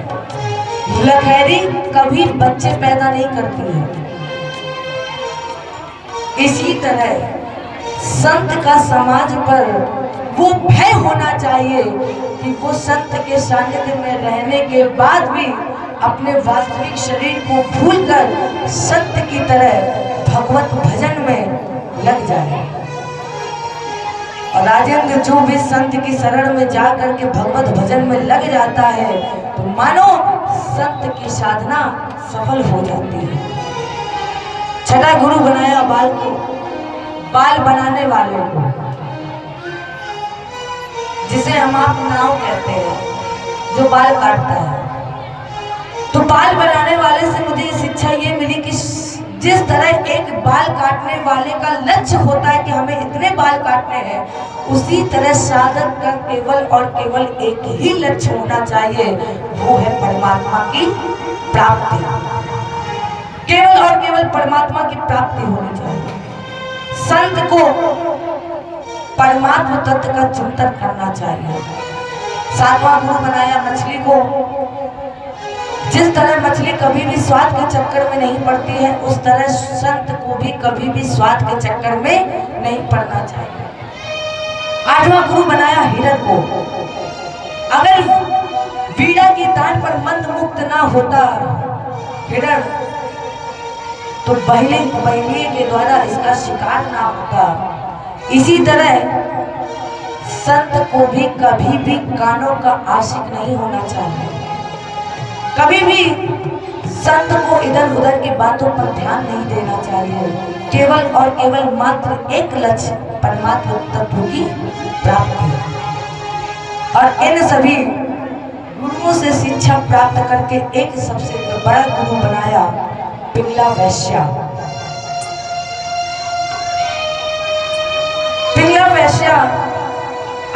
लखेरी कभी बच्चे पैदा नहीं करती है। इसी तरह संत का समाज पर वो भय होना चाहिए कि वो संत के सानिध्य में रहने के बाद भी अपने वास्तविक शरीर को भूलकर संत की तरह भगवत भजन में लग जाए। और राजेंद्र जो भी संत की शरण में जाकर के भगवत भजन में लग जाता है तो मानो संत की साधना सफल हो जाती है। छठा गुरु बनाया बाल को। बाल बनाने वाले को, जिसे हम आप नाव कहते हैं, जो बाल काटता है। तो बाल बनाने वाले से मुझे शिक्षा ये मिली कि जिस तरह एक बाल काटने वाले का लक्ष्य होता है कि हमें इतने बाल काटने हैं, उसी तरह साधक का केवल और केवल एक ही लक्ष्य होना चाहिए, वो है परमात्मा की प्राप्ति। केवल और केवल परमात्मा की प्राप्ति होनी चाहिए। संत को परमात्मा तत्व का चिंतन करना चाहिए। सातवां गुरु बनाया मछली को। जिस तरह मछली कभी भी स्वाद के चक्कर में नहीं पड़ती है, उस तरह संत को भी कभी भी स्वाद के चक्कर में नहीं पड़ना चाहिए। आठवां गुरु बनाया हिरण को। अगर वीणा की तान पर मंद मुक्त ना होता हिरण, तो बहेलिए के द्वारा इसका शिकार ना होता। इसी तरह संत को भी कभी भी कानों का आशिक नहीं होना चाहिए। कभी भी संत को इधर उधर की बातों पर ध्यान नहीं देना चाहिए। केवल और केवल मात्र एक लक्ष्य परमात्मा तत्व की प्राप्ति। और इन सभी गुरुओं से शिक्षा प्राप्त करके एक सबसे बड़ा गुरु बनाया पिंगला वैश्या। पिंगला वैश्या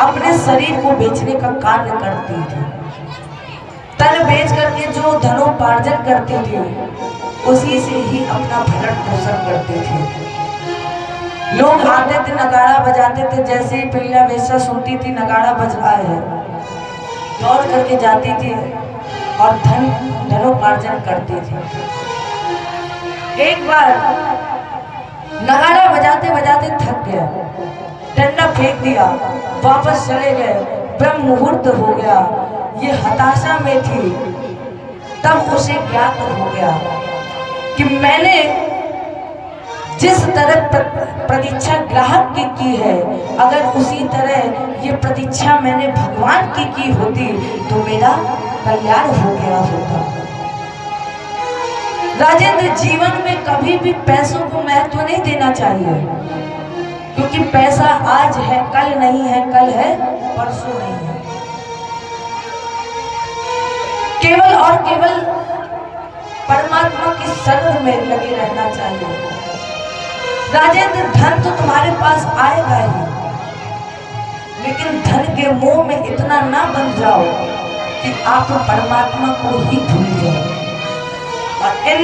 अपने शरीर को बेचने का कार्य करती थी। तन बेच करके जो धनोपार्जन करती थी उसी से ही अपना भरण पोषण करते थे। लोग आते थे, नगाड़ा बजाते थे। जैसे ही पिंगला वैश्या सुनती थी नगाड़ा बज रहा है, दौड़ करके जाती थी और धनोपार्जन करती थी। एक बार नगाड़ा बजाते बजाते थक गया, डंडा फेंक दिया, वापस चले गए। ब्रह्म मुहूर्त हो गया, ये हताशा में थी। तब उसे ज्ञात हो गया कि मैंने जिस तरह प्रतीक्षा ग्राहक की है, अगर उसी तरह ये प्रतीक्षा मैंने भगवान की होती तो मेरा कल्याण हो गया होता। राजेंद्र जीवन में कभी भी पैसों को महत्व नहीं देना चाहिए। क्योंकि पैसा आज है कल नहीं है, कल है परसों नहीं है। केवल और केवल परमात्मा की शरण में लगे रहना चाहिए। राजेंद्र, धन तो तुम्हारे पास आएगा ही, लेकिन धन के मोह में इतना ना बन जाओ कि आप परमात्मा को ही भूल जाओ। और इन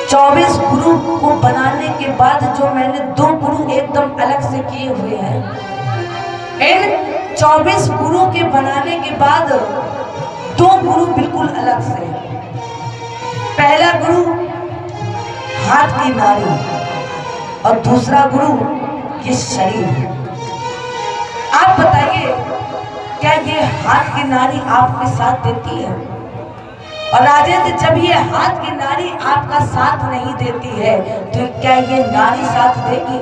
24 गुरु को बनाने के बाद जो मैंने 2 गुरु एकदम अलग से किए हुए हैं, इन 24 गुरु के बनाने के बाद 2 गुरु बिल्कुल अलग से। पहला गुरु हाथ की नाड़ी और दूसरा गुरु ये शरीर। आप बताइए, क्या ये हाथ की नाड़ी आपके साथ देती है? और राजेंद्र, जब ये हाथ की नाड़ी आपका साथ नहीं देती है तो क्या ये नाड़ी साथ देगी?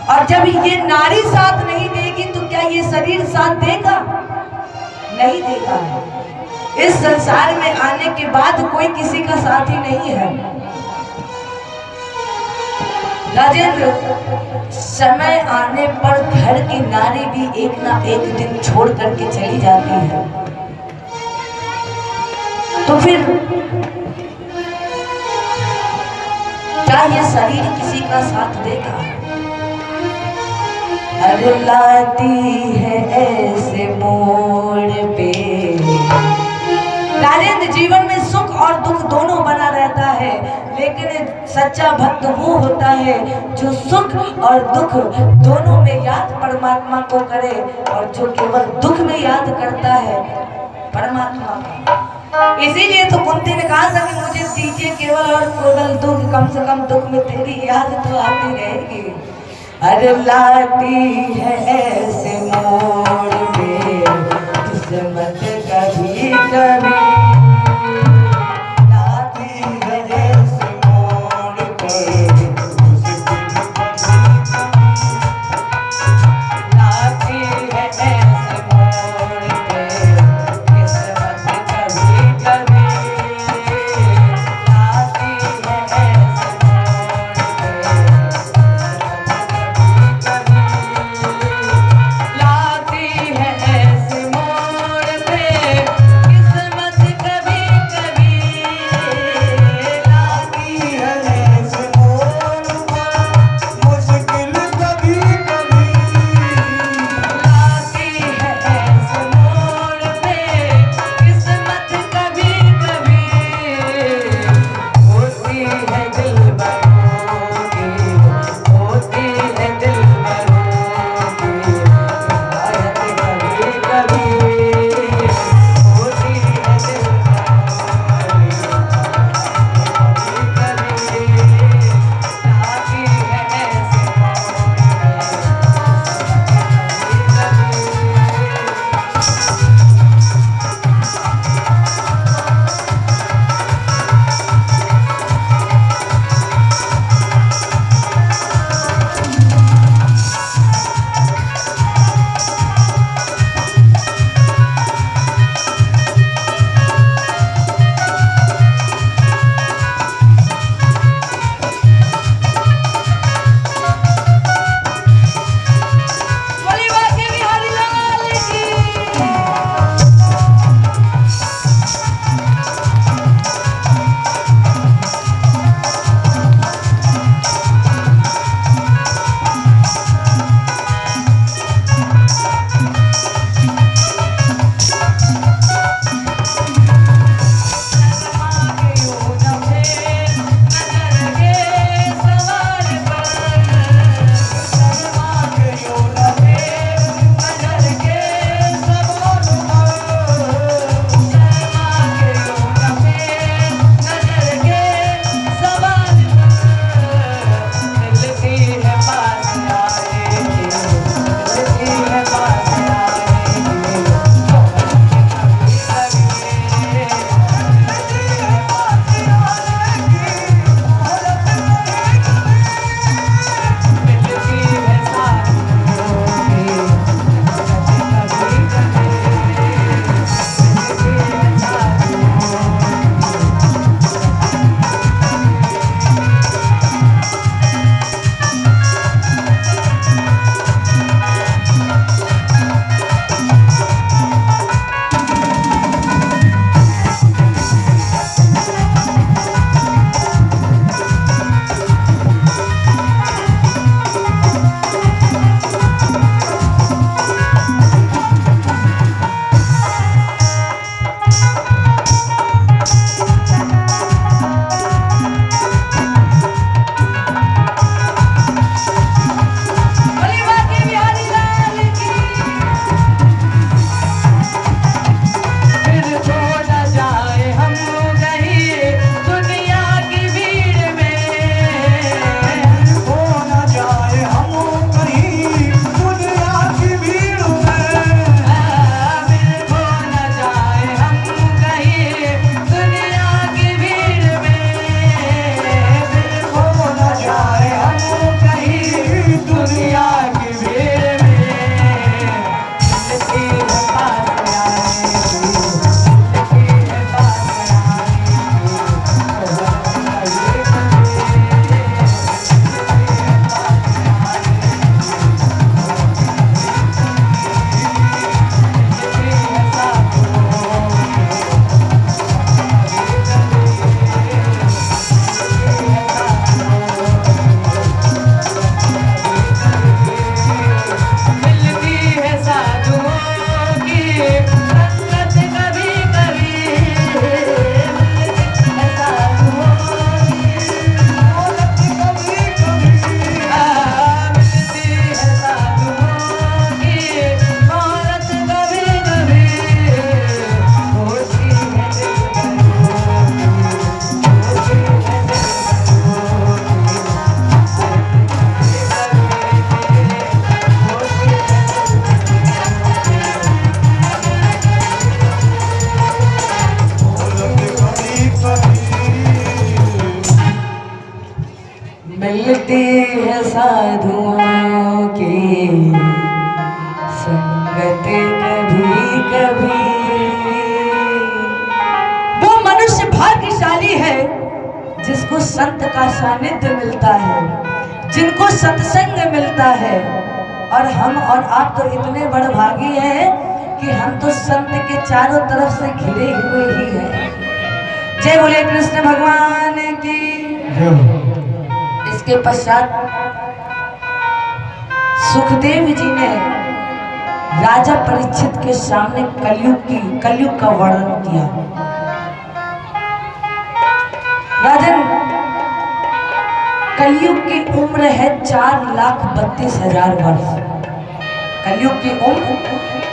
और जब ये नाड़ी साथ नहीं देगी तो क्या ये शरीर साथ देगा? नहीं देगा। इस संसार में आने के बाद कोई किसी का साथी नहीं है। राजेंद्र, समय आने पर घर की नारी भी एक ना एक दिन छोड़ करके चली जाती है, तो फिर क्या ये शरीर किसी का साथ देगा? अरे लाती है ऐसे मोड़ पे। राजेंद्र, जीवन में सुख और दुख दोनों बना रहता है, लेकिन सच्चा भक्त वो होता है जो सुख और दुख दोनों में याद परमात्मा को करे, और जो केवल दुख में याद करता है परमात्मा को। इसीलिए तो कुंती ने कहा था कि मुझे दीजिए केवल और केवल दुख, कम से कम दुख में तेरी याद तो आती रहेगी। अरे लाती है ऐसे मोड़ पे किस्मत कभी कभी, किस्मत साधुओं की संगत कभी कभी। वो मनुष्य भाग्यशाली है जिसको संत का सानिध्य मिलता है, जिनको सत्संग मिलता है। और हम और आप तो इतने बड़भागी हैं कि हम तो संत के चारों तरफ से घिरे हुए ही हैं। जय बोले कृष्ण भगवान की। इसके पश्चात सुखदेव जी ने राजा परीक्षित के सामने कलयुग का वर्णन किया। राजन, कलयुग की उम्र है 4,32,000 वर्ष। कलयुग की उम्र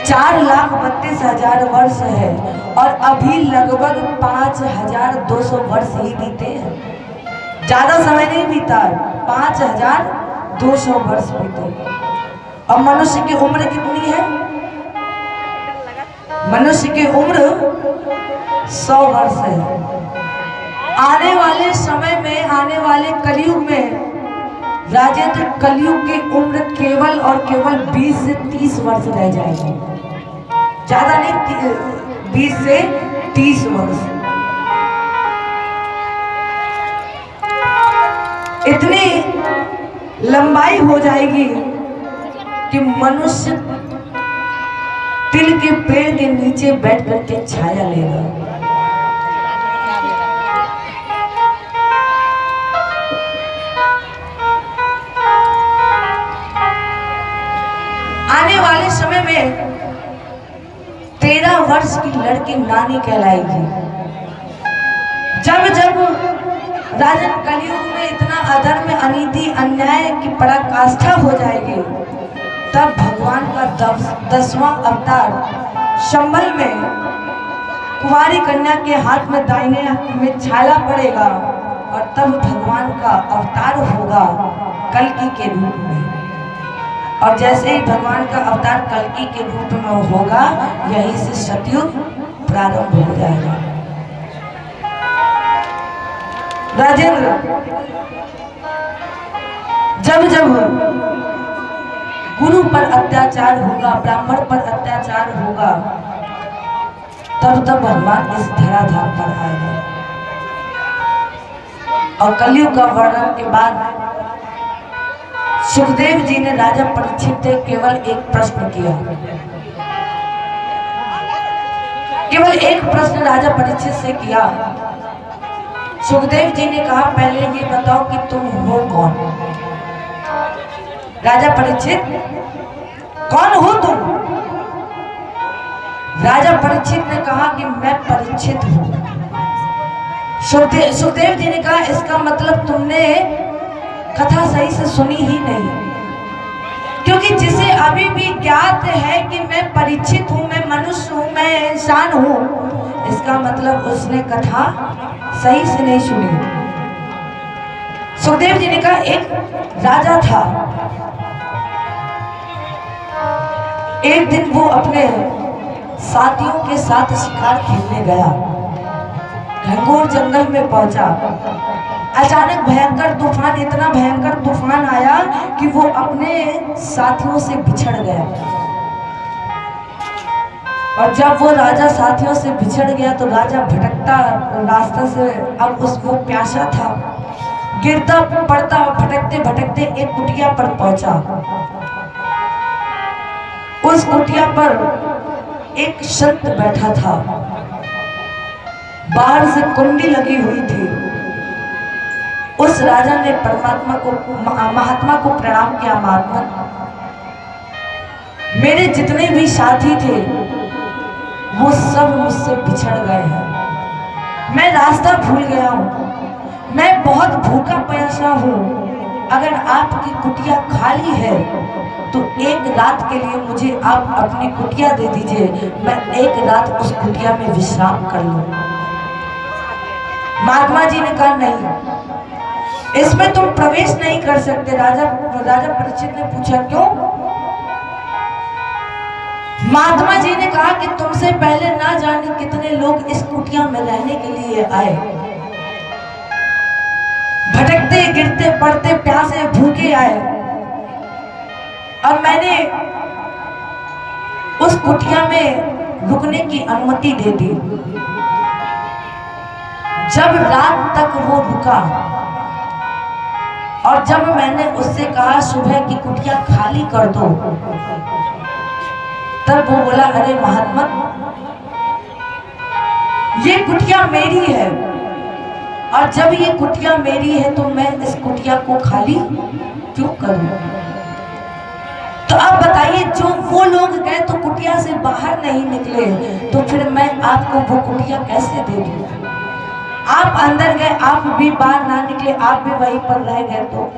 4,32,000 वर्ष है और अभी लगभग 5,200 वर्ष ही बीते हैं। ज्यादा समय नहीं बीता, 5,200 वर्ष बीते। और मनुष्य की उम्र कितनी है? मनुष्य की उम्र 100 वर्ष है। आने वाले समय में, आने वाले कलयुग में राजेंद्र, कलयुग की उम्र केवल और केवल 20 से 30 वर्ष रह जाएगी। ज्यादा नहीं, 20 से 30 वर्ष। इतनी लंबाई हो जाएगी कि मनुष्य तिल के पेड़ के नीचे बैठ करके छाया लेगा। आने वाले समय में 13 वर्ष की लड़की नानी कहलाएगी। जब जब राजन कलयुग में इतना अधर्म, अनीति, अन्याय की पराकाष्ठा हो जाएगी, तब भगवान का 10वां अवतार शंबल में कुंवारी कन्या के हाथ में दाहिने में छाला पड़ेगा और तब भगवान का अवतार होगा कल्कि के रूप में। और जैसे ही भगवान का अवतार कल्कि के रूप में होगा, यहीं से सतयुग प्रारंभ हो जाएगा। राजेंद्र, जब जब गुरु पर अत्याचार होगा, ब्राह्मण पर अत्याचार होगा, तब तब भगवान इस धराधाम पर आएगा। और कलयुग का वर्णन के बाद सुखदेव जी ने राजा परीक्षित से केवल एक प्रश्न किया। केवल एक प्रश्न राजा परीक्षित से किया। सुखदेव जी ने कहा, पहले ये बताओ कि तुम हो कौन? राजा परीक्षित, कौन हो तुम? राजा परीक्षित ने कहा कि मैं परीक्षित हूं। सुखदेव जी ने कहा, इसका मतलब तुमने कथा सही से सुनी ही नहीं, क्योंकि जिसे अभी भी ज्ञात है कि मैं परीक्षित हूं, मैं मनुष्य हूं, मैं इंसान हूं, इसका मतलब उसने कथा सही से नहीं सुनी। सुखदेव जी ने कहा, एक राजा था। एक दिन वो अपने साथियों के साथ शिकार खेलने गया। घनघोर जंगल में पहुंचा। अचानक भयंकर तूफान, इतना भयंकर तूफान आया कि वो अपने साथियों से बिछड़ गया। और जब वो राजा साथियों से बिछड़ गया तो राजा भटकता रास्ता से, अब उसको प्यासा था, गिरता पड़ता भटकते भटकते एक कुटिया पर पहुंचा। उस कुटिया पर एक संत बैठा था। बाहर से कुंडी लगी हुई थी। उस राजा ने महात्मा को प्रणाम किया। महात्मा, मेरे जितने भी साथी थे वो सब मुझसे बिछड़ गए हैं। मैं रास्ता भूल गया हूँ। मैं बहुत भूखा प्यासा हूँ। अगर आपकी कुटिया खाली है तो एक रात के लिए मुझे आप अपनी कुटिया दे दीजिए, मैं एक रात उस कुटिया में विश्राम कर लूं। महात्मा जी ने कहा, नहीं, इसमें तुम प्रवेश नहीं कर सकते। राजा परीक्षित ने पूछा, क्यों? महात्मा जी ने कहा कि तुमसे पहले ना जाने कितने लोग इस कुटिया में रहने के लिए आए, भटकते गिरते पड़ते प्यासे भूखे आए, और मैंने उस कुटिया में रुकने की अनुमति दे दी। जब रात तक वो रुका और जब मैंने उससे कहा सुबह की कुटिया खाली कर दो, तब वो बोला अरे महात्मा, ये कुटिया मेरी है और जब ये कुटिया मेरी है तो मैं इस कुटिया को खाली क्यों करूं? तो आप बताइए, जो वो लोग गए तो कुटिया से बाहर नहीं निकले, तो फिर मैं आपको वो कुटिया कैसे दे दूं? आप अंदर गए, आप भी बाहर ना निकले, आप भी वहीं पर रह गए। तो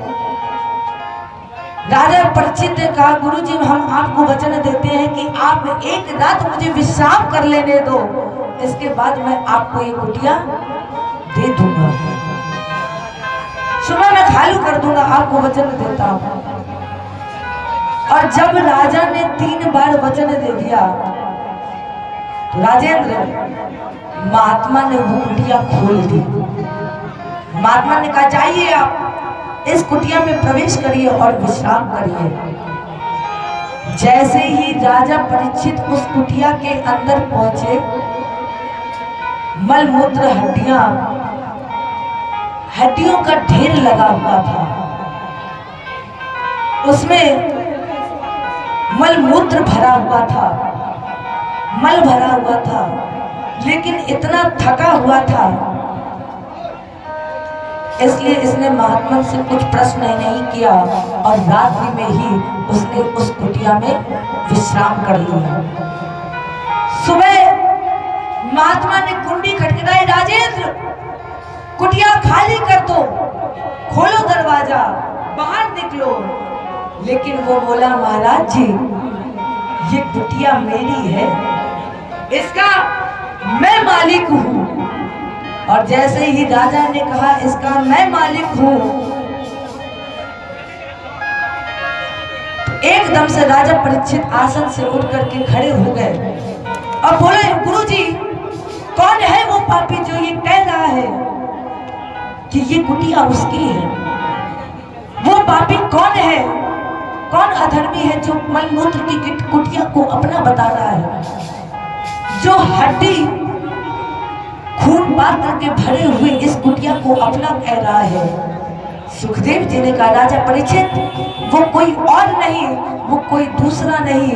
राजा परीक्षित ने कहा गुरुजी, हम आपको वचन देते हैं कि आप एक रात मुझे विश्राम कर लेने दो, इसके बाद मैं आपको ये कुटिया दे दूंगा, सुबह मैं खाली कर दूंगा, आपको वचन देता हूं। और जब राजा ने 3 बार वचन दे दिया तो राजेंद्र, महात्मा ने वो कुटिया खोल दी। महात्मा ने कहा जाइए, आप इस कुटिया में प्रवेश करिए और विश्राम करिए। जैसे ही राजा परीक्षित उस कुटिया के अंदर पहुंचे, मलमूत्र हड्डियों का ढेर लगा हुआ था, उसमें मलमूत्र भरा हुआ था, मल भरा हुआ था, लेकिन इतना थका हुआ था इसलिए इसने महात्मा से कुछ प्रश्न नहीं किया और रात्रि में ही उसने उस कुटिया में विश्राम कर लिया। सुबह महात्मा ने कुंडी खटखटाई, राजेंद्र कुटिया खाली कर दो, खोलो दरवाजा, बाहर निकलो। लेकिन वो बोला महाराज जी, ये कुटिया मेरी है, इसका मैं मालिक हूं। और जैसे ही राजा ने कहा इसका मैं मालिक हूं, एकदम से राजा परीक्षित आसन से उठ करके खड़े हो गए और बोले गुरुजी, कौन है वो पापी जो ये कह रहा है कि ये कुटिया उसकी है? वो पापी कौन है, कौन अधर्मी है जो मलमूत्र की कुटिया को अपना बता रहा है, जो हड्डी खून पात्र के भरे हुए इस कुटिया को अपना कह रहा है? सुखदेव जी ने कहा राजा परीक्षित, वो कोई और नहीं, वो कोई दूसरा नहीं,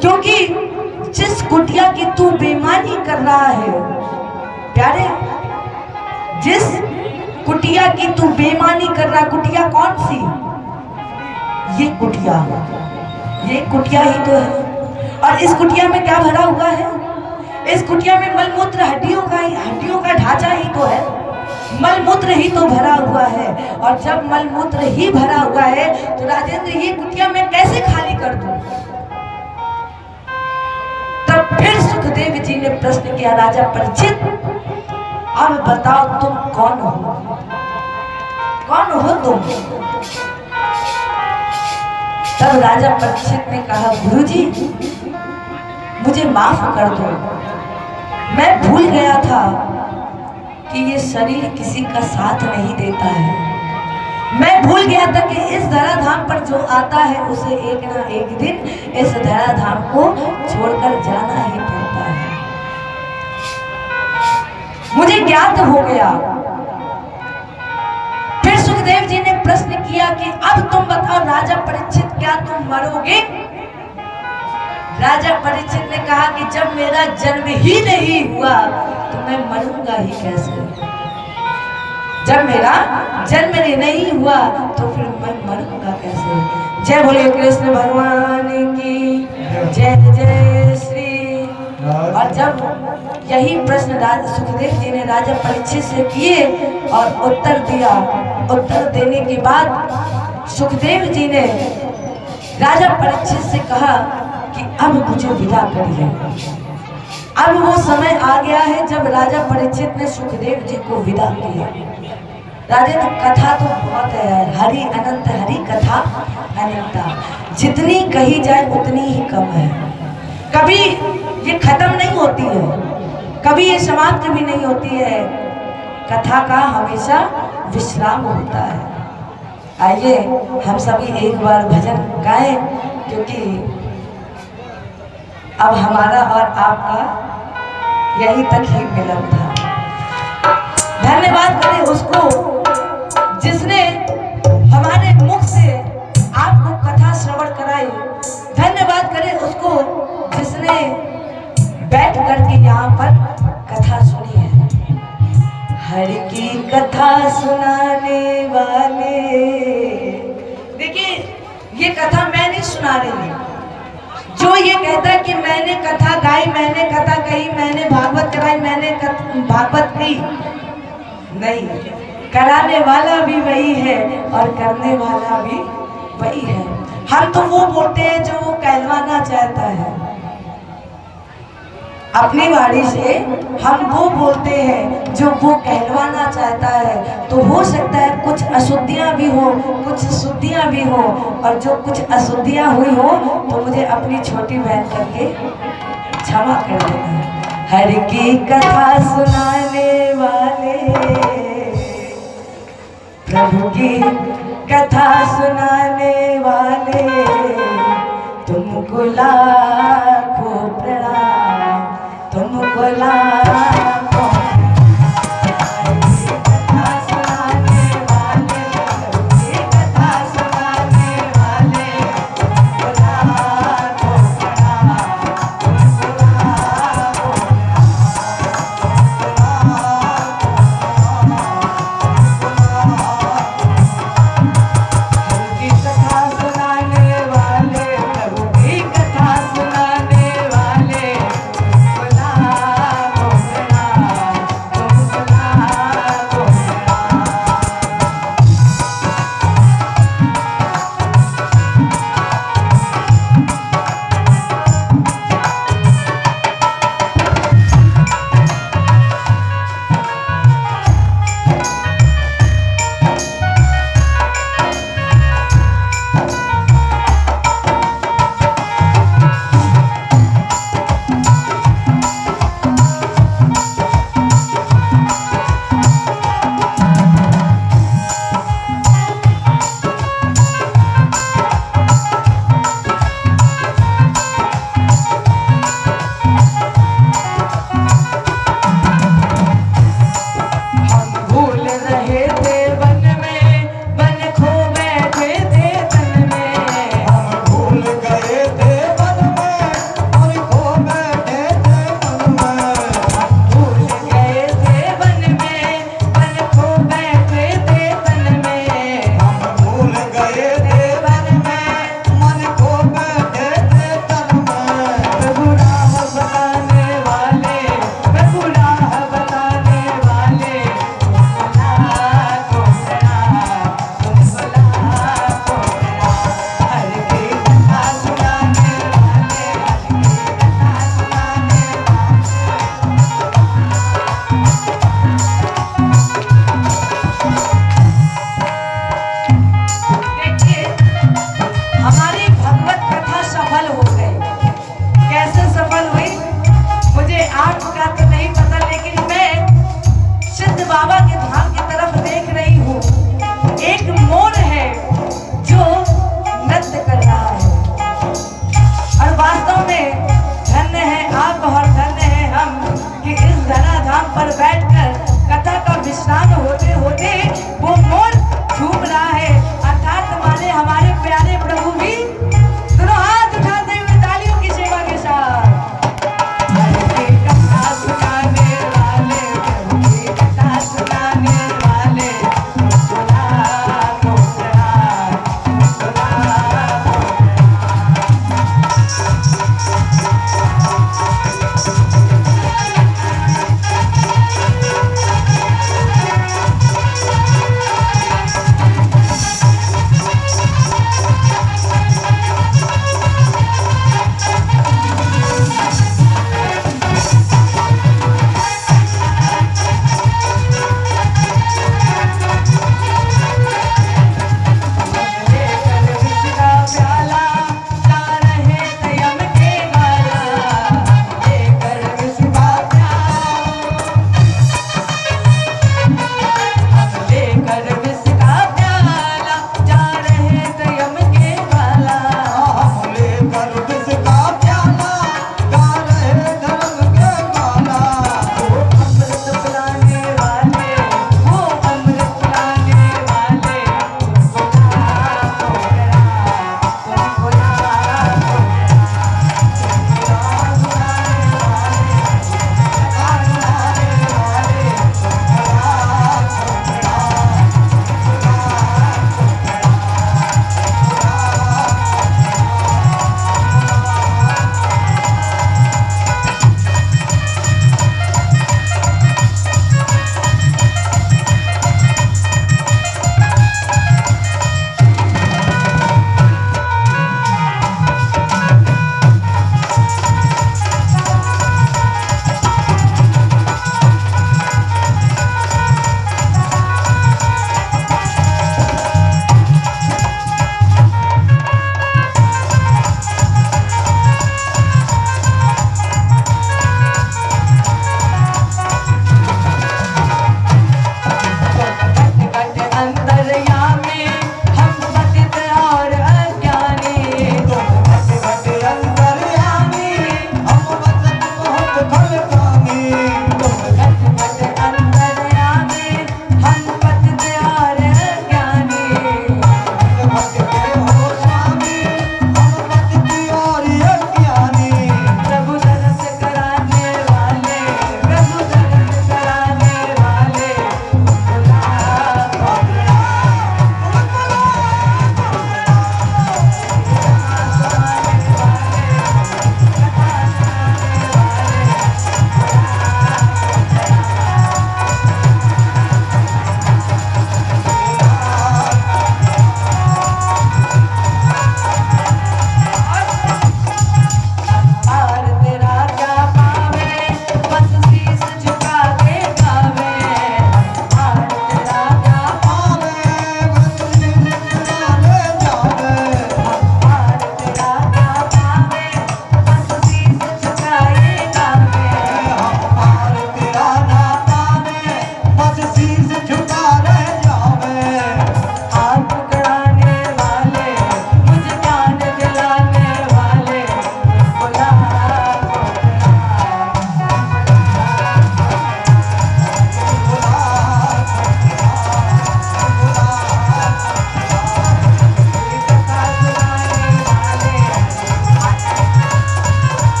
क्योंकि जिस कुटिया की तू बेईमानी कर रहा है प्यारे, जिस कुटिया की तू बेईमानी कर रहा, कुटिया कौन सी? ये कुटिया ही तो है। और इस कुटिया में क्या भरा हुआ है? इस कुटिया में मलमूत्र हड्डियों का ढांचा ही तो है, मलमूत्र ही तो भरा हुआ है। और जब मलमूत्र ही भरा हुआ है तो राजेंद्र, ये कुटिया मैं कैसे खाली कर दूं? तब फिर सुखदेव जी ने प्रश्न किया, राजा परीक्षित, अब बताओ तुम कौन हो? कौन हो तुम? तब राजा परीक्षित ने कहा गुरुजी, मुझे माफ कर दो, मैं भूल गया था कि ये शरीर किसी का साथ नहीं देता है। मैं भूल गया था कि इस धराधाम पर जो आता है उसे एक ना एक दिन इस धराधाम को छोड़कर जाना ही पड़ता है। मुझे ज्ञात हो गया। फिर सुखदेव जी ने प्रश्न किया कि अब तुम बताओ राजा परीक्षित, क्या तुम मरोगे? राजा परीक्षित ने कहा कि जब मेरा जन्म ही नहीं हुआ तो मैं मरूंगा ही कैसे? जब मेरा जन्म नहीं हुआ तो फिर मैं मरूंगा कैसे? जय बोले कृष्ण भगवान की जय, जय श्री। और जब यही प्रश्न सुखदेव जी ने राजा परीक्षित से किए और उत्तर दिया, उत्तर देने के बाद सुखदेव जी ने राजा परीक्षित से कहा कि अब मुझे विदा करिए। अब वो समय आ गया है जब राजा परीक्षित ने सुखदेव जी को विदा किया। राजेंद्र, कथा तो बहुत है, हरि अनंत, हरि कथा अनंता, जितनी कही जाए उतनी ही कम है। कभी ये खत्म नहीं होती है, कभी ये समाप्त भी नहीं होती है। कथा का हमेशा विश्राम होता है। आइए हम सभी एक बार भजन गाएं, क्योंकि अब हमारा और आपका यहीं तक ही मिलन था। धन्यवाद करें उसको जिसने हमारे मुख से आपको कथा श्रवण कराई। धन्यवाद करें उसको जिसने बैठ करके यहाँ पर कथा सुनी है। हर की कथा सुनाने वाले, देखिए ये कथा मैं नहीं सुना रही। जो ये कहता है कि मैंने कथा गाई, मैंने कथा कही, मैंने भागवत कराई, मैंने भागवत की, नहीं, कराने वाला भी वही है और करने वाला भी वही है। हम तो वो बोलते हैं जो वो कहलवाना चाहता है अपनी वाणी से, हम वो बोलते हैं जो वो कहलवाना चाहता है। तो हो सकता है कुछ अशुद्धियाँ भी हो, कुछ शुद्धियाँ भी हो, और जो कुछ अशुद्धियाँ हुई हो तो मुझे अपनी छोटी बहन करके क्षमा कर देना। हर की कथा सुनाने वाले, प्रभु की कथा सुनाने वाले, तुमको लाखों प्रणाम, तुमको लाखों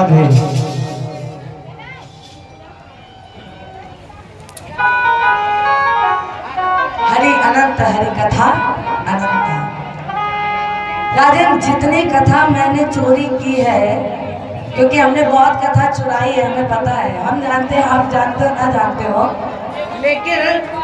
राधे। हरि अनंत, हरि कथा अनंत। राजन, जितनी कथा मैंने चोरी की है, क्योंकि हमने बहुत कथा चुराई है, हमें पता है, हम जानते हैं, आप जानते हो ना जानते हो, लेकिन